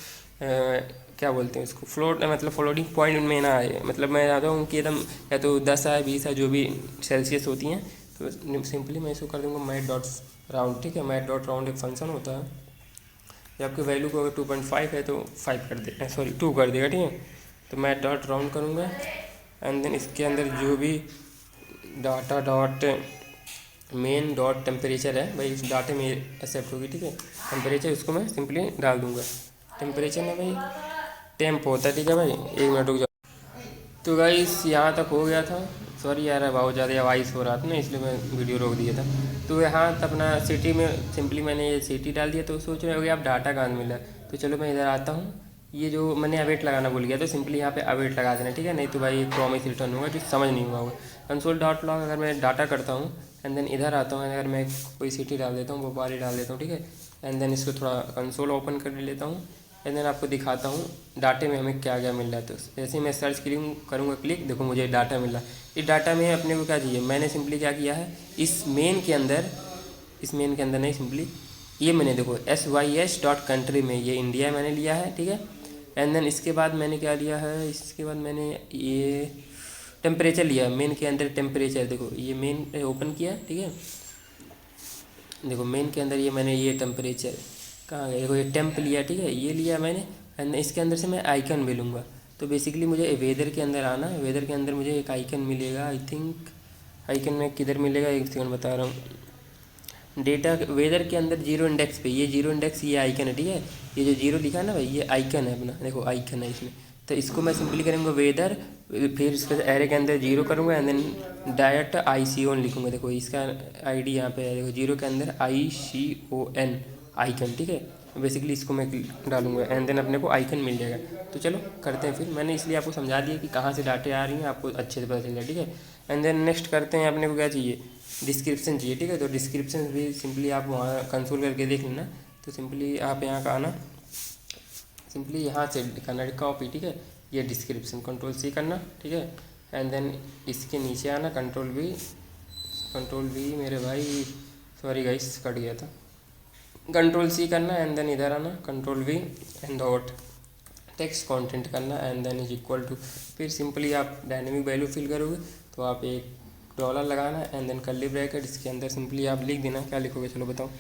क्या बोलते हैं उसको, फ्लोट मतलब फ्लोटिंग पॉइंट में ना आए, मतलब मैं चाहता हूँ कि एकदम या तो 10 है 20 है जो भी सेल्सियस होती हैं। तो सिंपली मैं इसको कर दूँगा मैट डॉट राउंड, ठीक है। मैट डॉट राउंड एक फंक्शन होता है, जब आपकी वैल्यू को अगर 2.5 है तो 5 कर दे, सॉरी 2 कर देगा, ठीक है। तो मैं डॉट राउंड करूँगा एंड देन इसके अंदर जो भी data dot main dot temperature है भाई उस डाटे में एक्सेप्ट होगी, ठीक है। टेम्परेचर उसको मैं सिंपली डाल दूँगा। टेम्परेचर में भाई टेम्प होता है, ठीक है भाई। 1 मिनट रुक जाओ। तो गाइस यहाँ तक हो गया था, सॉरी यार बहुत ज़्यादा वॉइस हो रहा था ना, इसलिए मैं वीडियो रोक दिया था। तो यहाँ तक अपना सिटी में सिंपली मैंने ये सिटी डाल दिया। तो सोच रहे हो कि आप डाटा कहाँ मिला, तो चलो मैं इधर आता हूँ। ये जो मैंने अवेट लगाना भूल गया, तो सिंपली यहाँ पे अवेट लगा देना, ठीक है। नहीं तो भाई प्रॉमिस रिटर्न होगा जो समझ नहीं हुआ होगा। कंसोल डॉट लॉग अगर मैं डाटा करता हूँ एंड देन इधर आता हूँ, अगर मैं कोई सिटी डाल देता हूँ, भोपाल ही डाल देता हूँ, ठीक है। एंड देन इसको थोड़ा कंसोल ओपन कर लेता हूँ एंड देन आपको दिखाता हूँ डाटे में हमें क्या क्या मिल रहा है। तो जैसे ही मैं सर्च करूँगा क्लिक, देखो मुझे डाटा मिल रहा है। इस डाटा में अपने को क्या चाहिए, मैंने सिंपली क्या किया है इस मेन के अंदर नहीं, सिंपली ये मैंने देखो SYS डॉट कंट्री में ये इंडिया मैंने लिया है, ठीक है। एंड देन इसके बाद मैंने क्या लिया है, इसके बाद मैंने ये टेम्परेचर लिया है मेन के अंदर। टेम्परेचर देखो ये मेन ओपन किया, ठीक है। देखो मेन के अंदर ये मैंने ये टेम्परेचर कहाँ गया, देखो ये टेम्प लिया, ठीक है, ये लिया मैंने। एंड इसके अंदर से मैं आइकन भी लूँगा। तो बेसिकली मुझे वेदर के अंदर आना, वेदर के अंदर मुझे एक आइकन मिलेगा, आई थिंक आइकन में किधर मिलेगा, एक सेकंड बता रहा हूँ। डेटा वेदर के अंदर 0 इंडेक्स पे, ये 0 इंडेक्स ये आइकन है, ठीक है। ये जो 0 लिखा है ना भाई ये आइकन है अपना, देखो आइकन है इसमें। तो इसको मैं सिंपली करूँगा वेदर, फिर इसके एरे के अंदर 0 करूँगा एंड देन डायरेक्ट ICON लिखूँगा। देखो इसका ID यहाँ पे है, देखो 0 के अंदर ICON आइकन, ठीक है। बेसिकली इसको मैं डालूंगा एंड देन अपने को आइकन मिल जाएगा। तो चलो करते हैं फिर, मैंने इसलिए आपको समझा दिया कि कहाँ से डाटे आ रही हैं, आपको अच्छे से पता चल जाए, ठीक है। एंड देन नेक्स्ट करते हैं, अपने को क्या चाहिए, डिस्क्रिप्शन चाहिए, ठीक है। तो डिस्क्रिप्शन भी सिंपली आप वहाँ कंसोल करके देख लेना। तो सिंपली आप यहाँ का आना, सिंपली यहाँ से करना कॉपी, ठीक है। ये डिस्क्रिप्शन कंट्रोल C करना, ठीक है। एंड देन इसके नीचे आना कंट्रोल V मेरे भाई, सॉरी गाइस कट गया था। कंट्रोल C करना एंड देन इधर आना control V and dot text content करना and then is equal to, फिर सिंपली आप डायनेमिक वैल्यू फिल करोगे तो आप एक डॉलर लगाना एंड देन कर्ली ब्रैकेट, इसके अंदर सिंपली आप लिख देना। क्या लिखोगे चलो बताओ,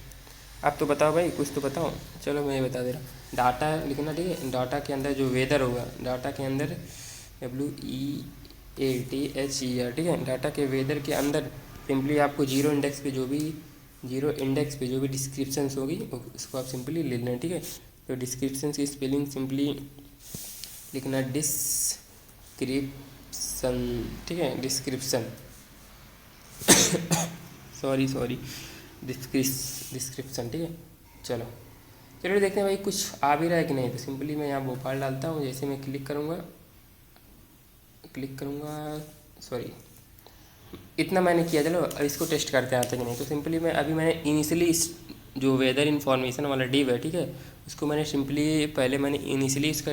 आप तो बताओ भाई, कुछ तो बताओ। चलो मैं ये बता दे रहा हूँ, डाटा लिखना, ठीक है। डाटा के अंदर जो वेदर होगा, डाटा के अंदर WEATHER, ठीक है। डाटा के वेदर के अंदर सिंपली आपको 0 इंडेक्स पे जो भी डिस्क्रिप्शंस होगी उसको आप सिंपली ले लेना, ठीक है। तो डिस्क्रिप्शन की स्पेलिंग सिंपली लिखना डिस्क्रिप्शन, ठीक है, डिस्क्रिप्शन सॉरी डिस्क्रिप्शन, ठीक है। चलो देखते हैं भाई कुछ आ भी रहा है कि नहीं। तो सिंपली मैं यहाँ भोपाल डालता हूँ, जैसे मैं क्लिक करूँगा सॉरी इतना मैंने किया। चलो अब इसको टेस्ट करते हैं आता कि नहीं। तो सिंपली मैंने इनिशियली इस जो वेदर इन्फॉर्मेशन वाला डिव है, ठीक है, उसको मैंने सिंपली पहले मैंने इनिशियली इसका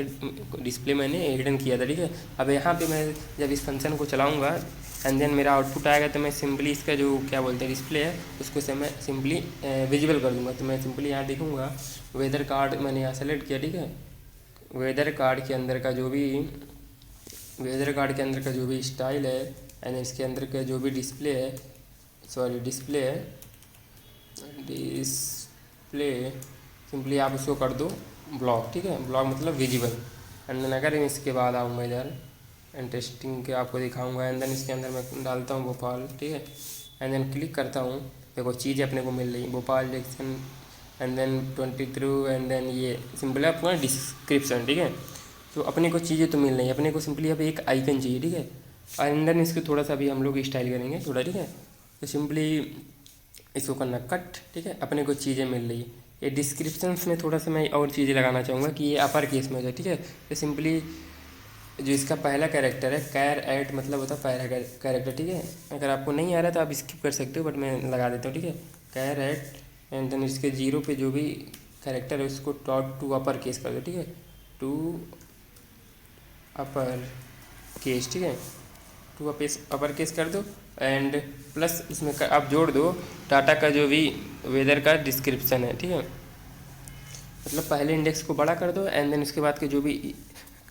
डिस्प्ले मैंने हिडन किया था, ठीक है। अब यहाँ पे मैं जब इस फंक्शन को चलाऊँगा एंड देन मेरा आउटपुट आएगा तो मैं सिंपली इसका जो क्या बोलते हैं डिस्प्ले है उसको से मैं सिंपली विजिबल कर दूँगा। तो मैं सिंपली यहाँ देखूँगा वेदर कार्ड मैंने यहाँ सेलेक्ट किया, ठीक है। वेदर कार्ड के अंदर का जो भी स्टाइल है एंड इसके अंदर का जो भी डिस्प्ले है सिंपली आप उसको कर दो ब्लॉक, ठीक है। ब्लॉक मतलब विजिबल। एंड देन अगर इसके बाद आऊँगा इधर इंटरेस्टिंग के आपको दिखाऊंगा एंड देन इसके अंदर मैं डालता हूँ भोपाल, ठीक है। एंड देन क्लिक करता हूँ, देखो चीज़ें अपने को मिल रही Bhopal Jackson and then 23 and then ये सिंपल है अपना डिस्क्रिप्शन, ठीक है। तो अपने को चीज़ें तो मिल रही हैं, अपने को सिंपली अब एक आइकन चाहिए, ठीक है। एंड देन इसको थोड़ा सा भी हम लोग स्टाइल करेंगे थोड़ा, ठीक है। तो सिंपली इसको करना कट, ठीक है। अपने को चीज़ें मिल रही है। ये डिस्क्रिप्शंस में थोड़ा सा मैं और चीज़ें लगाना चाहूँगा कि ये अपर केस में हो जाए, ठीक है। तो सिंपली जो इसका पहला कैरेक्टर है, कैर एट मतलब होता है पहला कैरेक्टर, ठीक है। अगर आपको नहीं आ रहा तो आप स्किप कर सकते हो, बट मैं लगा देता हूँ, ठीक है। कैर एट एंड देन इसके जीरो पे जो भी कैरेक्टर है उसको डॉट टू अपर केस कर दो, ठीक है। टू अपर केस, ठीक है। टू अपर केस कर दो एंड प्लस इसमें आप जोड़ दो डाटा का जो भी वेदर का डिस्क्रिप्शन है, ठीक है। मतलब पहले इंडेक्स को बड़ा कर दो एंड देन उसके बाद के जो भी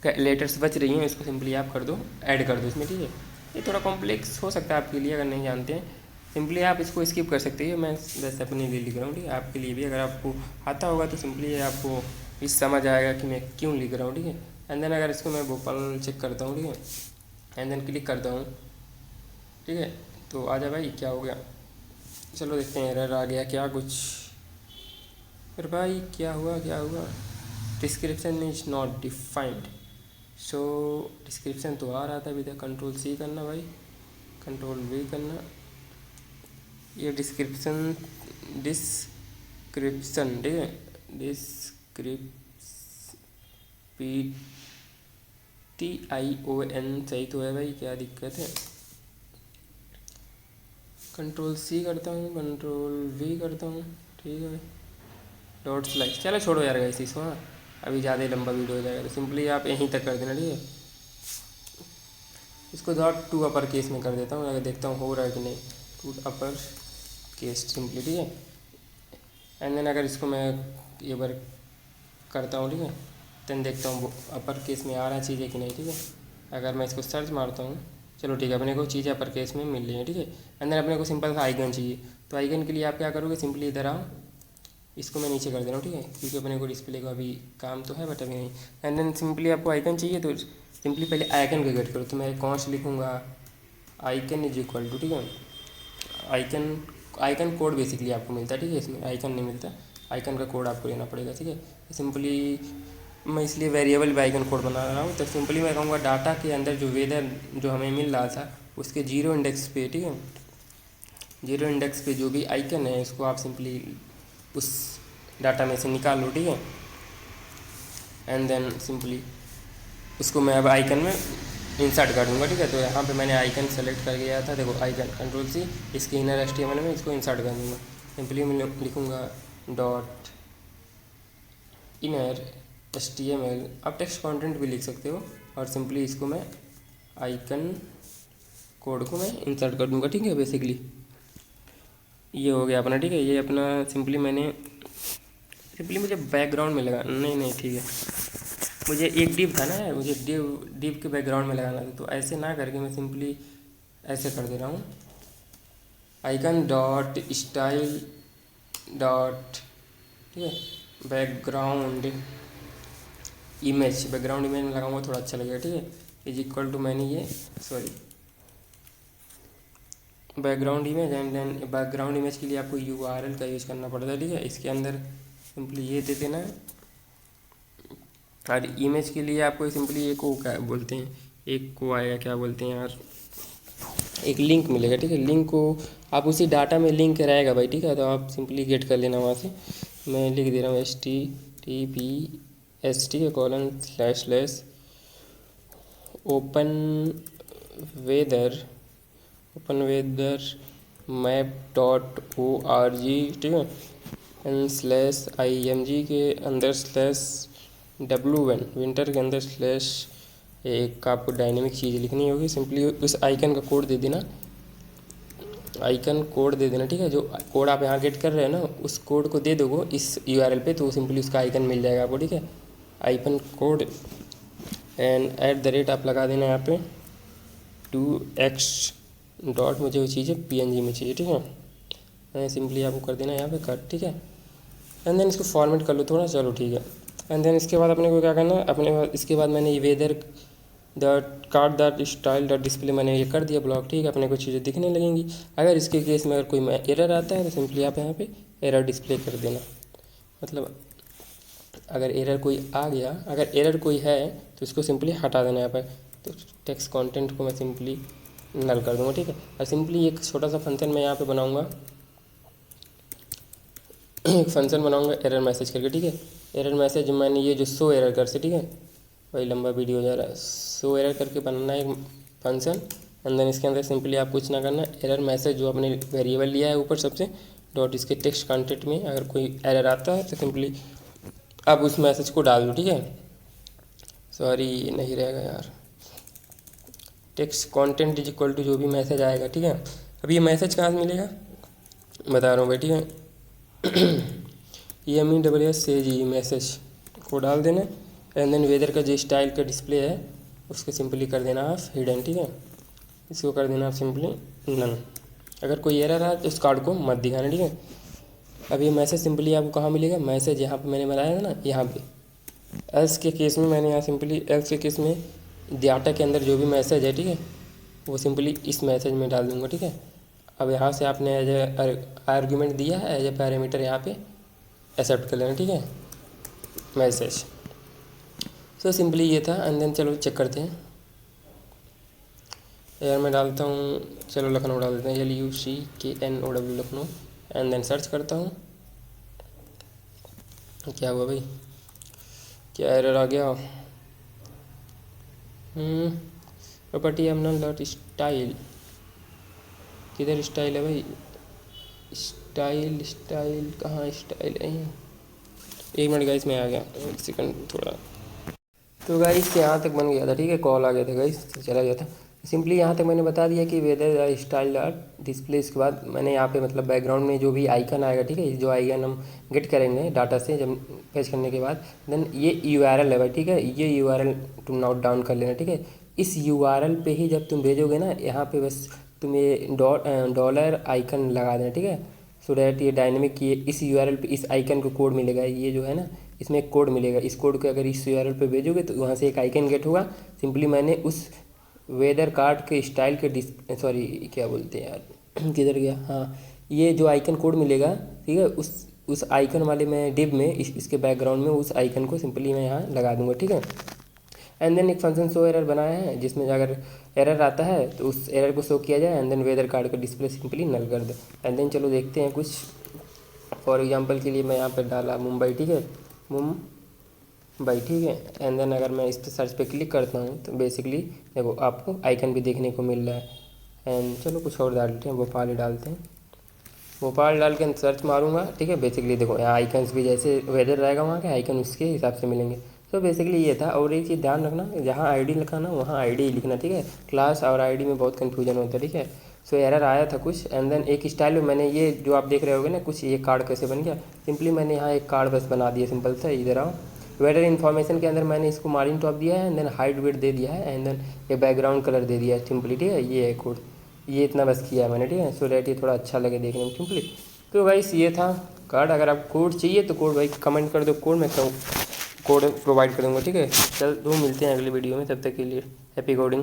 लेटर्स बच रही हैं उसको सिंपली आप कर दो, ऐड कर दो इसमें, ठीक है। ये थोड़ा कॉम्प्लेक्स हो सकता है आपके लिए, अगर नहीं जानते हैं सिंपली आप इसको स्किप कर सकते हैं। मैं वैसे अपने लिए लिख रहा हूँ, ठीक है। आपके लिए भी अगर आपको आता होगा तो सिंपली आपको इस समझ आएगा कि मैं क्यों लिख रहा हूँ, ठीक है। एंड देन अगर इसको मैं भोपाल चेक करता हूँ, ठीक है, एंड देन क्लिक करता हूँ, ठीक है। तो आ जा भाई, क्या हो गया, चलो देखते हैं एरर आ गया क्या कुछ। फिर भाई क्या हुआ क्या हुआ, description is not defined. So description तो आ रहा था अभी तक, कंट्रोल सी करना भाई, कंट्रोल वी करना, ये डिस्क्रिप्शन ठीक है, PTION सही तो है भाई, क्या दिक्कत है। कंट्रोल सी करता हूँ, कंट्रोल वी करता हूँ, ठीक है भाई, डॉट स्लैश, चलो छोड़ो यार गाइस इसको, हाँ अभी ज़्यादा ही लंबा वीडियो हो जाएगा, तो सिंपली आप यहीं तक कर देना, ठीक है। इसको डॉट टू अपर केस में कर देता हूँ, अगर देखता हूँ हो रहा है कि नहीं। टू अपर केस सिंपली, ठीक है। एंड देन अगर इसको मैं ये बार करता हूँ, ठीक है, देन देखता हूँ अपर केस में आ रहा चीज़ें कि नहीं, ठीक है। अगर मैं इसको सर्च मारता हूँ, चलो ठीक है, अपने को चीज़ें अपर केस में मिल रही हैं, ठीक है। एंड देन अपने को सिंपल सा आइकन चाहिए, तो आइकन के लिए आप क्या करोगे, सिंपली इधर आओ, इसको मैं नीचे कर दे रहा हूँ, ठीक है, क्योंकि अपने को डिस्प्ले का अभी काम तो है बट अभी नहीं। एंड देन सिंपली आपको आइकन चाहिए तो सिंपली पहले आइकन का गेट करो, तो मैं कौन सा लिखूँगा, आइकन इज इक्वल टू, ठीक है। आइकन कोड बेसिकली आपको मिलता है, ठीक है, इसमें आइकन नहीं मिलता, आइकन का कोड आपको लेना पड़ेगा, ठीक है। सिंपली मैं इसलिए वेरिएबल भी आइकन कोड बना रहा हूँ, तो सिंपली मैं कहूँगा डाटा के अंदर जो वेदर जो हमें मिल रहा था उसके जीरो इंडेक्स पे, ठीक है, जीरो इंडेक्स पे जो भी आइकन है उसको आप सिंपली उस डाटा में से निकाल लो, ठीक है। एंड देन सिंपली उसको मैं अब आइकन में इंसर्ट कर दूँगा, ठीक है। तो यहाँ पे मैंने आइकन सेलेक्ट कर लिया था, देखो आइकन, कंट्रोल सी, इसके इनर HTML में इसको इंसर्ट कर दूँगा। सिंपली मैं लिखूँगा डॉट इनर HTML, आप टेक्स्ट कंटेंट भी लिख सकते हो, और सिंपली इसको मैं आइकन कोड को मैं इंसर्ट कर दूँगा, ठीक है। बेसिकली ये हो गया अपना, ठीक है, ये अपना सिंपली मैंने मुझे बैकग्राउंड में लगा, नहीं ठीक है, मुझे एक डिव था ना यार, मुझे डिव के बैकग्राउंड में लगाना था, तो ऐसे ना करके मैं सिंपली ऐसे कर दे रहा हूँ, आइकन डॉट स्टाइल डॉट, ठीक है, बैकग्राउंड इमेज में लगाऊंगा थोड़ा अच्छा लगेगा, ठीक है। इज इक्वल टू मैंने ये background image, and then background image के लिए आपको URL का यूज़ करना पड़ता है, ठीक है। इसके अंदर सिंपली ये दे देना है, और इमेज के लिए आपको सिंपली एक को क्या बोलते हैं, एक को आएगा क्या बोलते हैं यार, एक लिंक मिलेगा, ठीक है। लिंक को आप उसी डाटा में लिंक रहेगा भाई, ठीक है, तो आप सिंपली गेट कर लेना वहाँ से। मैं लिख दे रहा हूँ HTTPS, ठीक है, :/ ओपन वेदर map.org, ठीक है, /IMG के अंदर /W1 विंटर के अंदर एक आपको डायनेमिक चीज़ लिखनी होगी, सिंपली उस आइकन का कोड दे देना, ठीक है। जो कोड आप यहाँ गेट कर रहे हैं ना, उस कोड को दे दोगे इस URL पे, तो सिंपली उसका आइकन मिल जाएगा आपको, ठीक है। आइकन कोड एंड @ आप लगा देना यहाँ पे 2x डॉट, मुझे वो चीज़ PNG में चाहिए, ठीक है। सिंपली आपको कर देना यहाँ पे कट, ठीक है। एंड देन इसको फॉर्मेट कर लो थोड़ा, चलो ठीक है। एंड देन इसके बाद अपने को क्या करना है, इसके बाद मैंने ये weather dot style dot display मैंने ये कर दिया ब्लॉक, ठीक है। अपने को चीज़ें दिखने लगेंगी। अगर इसके केस में अगर कोई एरर आता है तो सिंपली आप यहाँ पे एरर डिस्प्ले कर देना, मतलब अगर एरर कोई आ गया, अगर एरर कोई है तो इसको सिंपली हटा देना यहाँ पर। तो टेक्स्ट कंटेंट को मैं सिंपली नल कर दूँगा, ठीक है। और सिंपली एक छोटा सा फंक्शन मैं यहाँ पे बनाऊँगा, एक फंक्शन बनाऊँगा एरर मैसेज करके, ठीक है। एरर मैसेज मैंने ये जो शो एरर कर से, ठीक है, वही लंबा वीडियो हो जा रहा है। सो एरर करके बनाना है एक फंक्शन, एंड देन इसके अंदर सिंपली आप कुछ ना करना, एरर मैसेज जो आपने वेरिएबल लिया है ऊपर सबसे डॉट इसके टेक्स्ट कंटेंट में अगर कोई एरर आता है तो सिंपली आप उस मैसेज को डाल दो, ठीक है। सॉरी नहीं रहेगा यार, text content is equal to जो भी मैसेज आएगा, ठीक है। अब ये मैसेज कहाँ से मिलेगा बता रहा हूँ भाई, ठीक है। EMESS से जी मैसेज को डाल देना, एंड देन वेदर का जो स्टाइल का डिस्प्ले है उसको सिंपली कर देना आप हिडन, ठीक है। इसको कर देना आप सिंपली नन। अगर कोई एरर आए तो उस कार्ड को मत दिखाना, ठीक है। अब ये मैसेज सिंपली आपको कहाँ मिलेगा, मैसेज यहाँ पे मैंने बनाया था ना, यहाँ पे एल्स के केस में मैंने यहाँ सिंपली एल्स के केस में डाटा के अंदर जो भी मैसेज है, ठीक है, वो सिंपली इस मैसेज में डाल दूँगा, ठीक है। अब यहाँ से आपने एज ए आर्गूमेंट दिया है, एज ए पैरामीटर यहाँ पे एक्सेप्ट कर लेना, ठीक है, मैसेज। सो सिंपली ये था, एंड देन चलो चेक करते हैं। यार मैं डालता हूँ, चलो लखनऊ डाल देते हैं, LUCKNOW Lucknow, and then search करता हूँ। क्या हुआ भाई, क्या एरर आ गया। प्रॉपर्टी एमनल डॉट स्टाइल, किधर स्टाइल है भाई, स्टाइल स्टाइल कहाँ स्टाइल है, एक मिनट गाइस मैं आ गया, एक सेकंड थोड़ा। तो गाइस यहाँ तक बन गया था, ठीक है, कॉल आ गया था गाइस तो चला गया था। सिंपली यहाँ तक मैंने बता दिया कि वेदर स्टाइल डॉट डिस्प्ले। इसके बाद मैंने यहाँ पे मतलब बैकग्राउंड में जो भी आइकन आएगा, ठीक है, जो आइकन हम गेट करेंगे डाटा से जब फेच करने के बाद, देन ये URL है भाई, ठीक है, ये URL तुम नोट डाउन कर लेना, ठीक है। इस URL पे ही जब तुम भेजोगे ना, यहाँ पे बस तुम ये डॉलर आइकन लगा देना, ठीक है। सो डैट ये डायनेमिक, ये इस URL पे इस आइकन को कोड मिलेगा, ये जो है ना इसमें एक कोड मिलेगा, इस कोड को अगर इस URL पे भेजोगे तो वहाँ से एक आइकन गेट होगा। सिंपली मैंने उस वेदर कार्ड के स्टाइल के सॉरी क्या बोलते हैं यार किधर गया, हाँ, ये जो आइकन कोड मिलेगा, ठीक है, उस आइकन वाले मैं डिव में इसके बैकग्राउंड में उस आइकन को सिंपली मैं यहाँ लगा दूंगा, ठीक है। एंड देन एक फंक्शन शो एरर बनाया है जिसमें अगर एरर आता है तो उस एरर को शो किया जाए, एंड देन वेदर कार्ड का डिस्प्ले सिंपली नल कर दे। एंड देन चलो देखते हैं कुछ। फॉर एग्जांपल के लिए मैं यहाँ पर डाला मुंबई, ठीक है, मुंबई, ठीक है। एंड देन अगर मैं इस पर सर्च पे क्लिक करता हूँ तो बेसिकली देखो आपको आइकन भी देखने को मिल रहा है। एंड चलो कुछ और डालते हैं, भोपाल ही डालते हैं, भोपाल डाल के सर्च मारूंगा, ठीक है। बेसिकली देखो यहाँ आइकन्स भी जैसे वेदर रहेगा वहाँ के आइकन उसके हिसाब से मिलेंगे। तो बेसिकली ये था। और एक चीज़ ध्यान रखना, जहाँ ID लिखा ना वहाँ ID ही लिखना, ठीक है। क्लास और ID में बहुत कन्फ्यूजन होता है, ठीक है। सो एरर आया था कुछ, एंड देन एक स्टाइल में मैंने ये जो आप देख रहे होगे ना कुछ, ये कार्ड कैसे बन गया, सिंपली मैंने यहाँ एक कार्ड बस बना दिया सिंपल सा। इधर आओ, वेदर इन्फॉर्मेशन के अंदर मैंने इसको मार्जिन टॉप दिया है, एंड देन हाइट वेट दे दिया है, एंड देन ये बैकग्राउंड कलर दे दिया है सिंपली, ठीक है। ये है कोड, ये इतना बस किया है मैंने, ठीक है। सो डैट ये थोड़ा अच्छा लगे देखने में सिंपली। तो गाइस ये था कार्ड। अगर आप कोड चाहिए तो कोड भाई कमेंट कर दो, कोड मैं कोड प्रोवाइड करूँगा, ठीक है। चल दो मिलते हैं अगली वीडियो में, तब तक के लिए हैप्पी कोडिंग।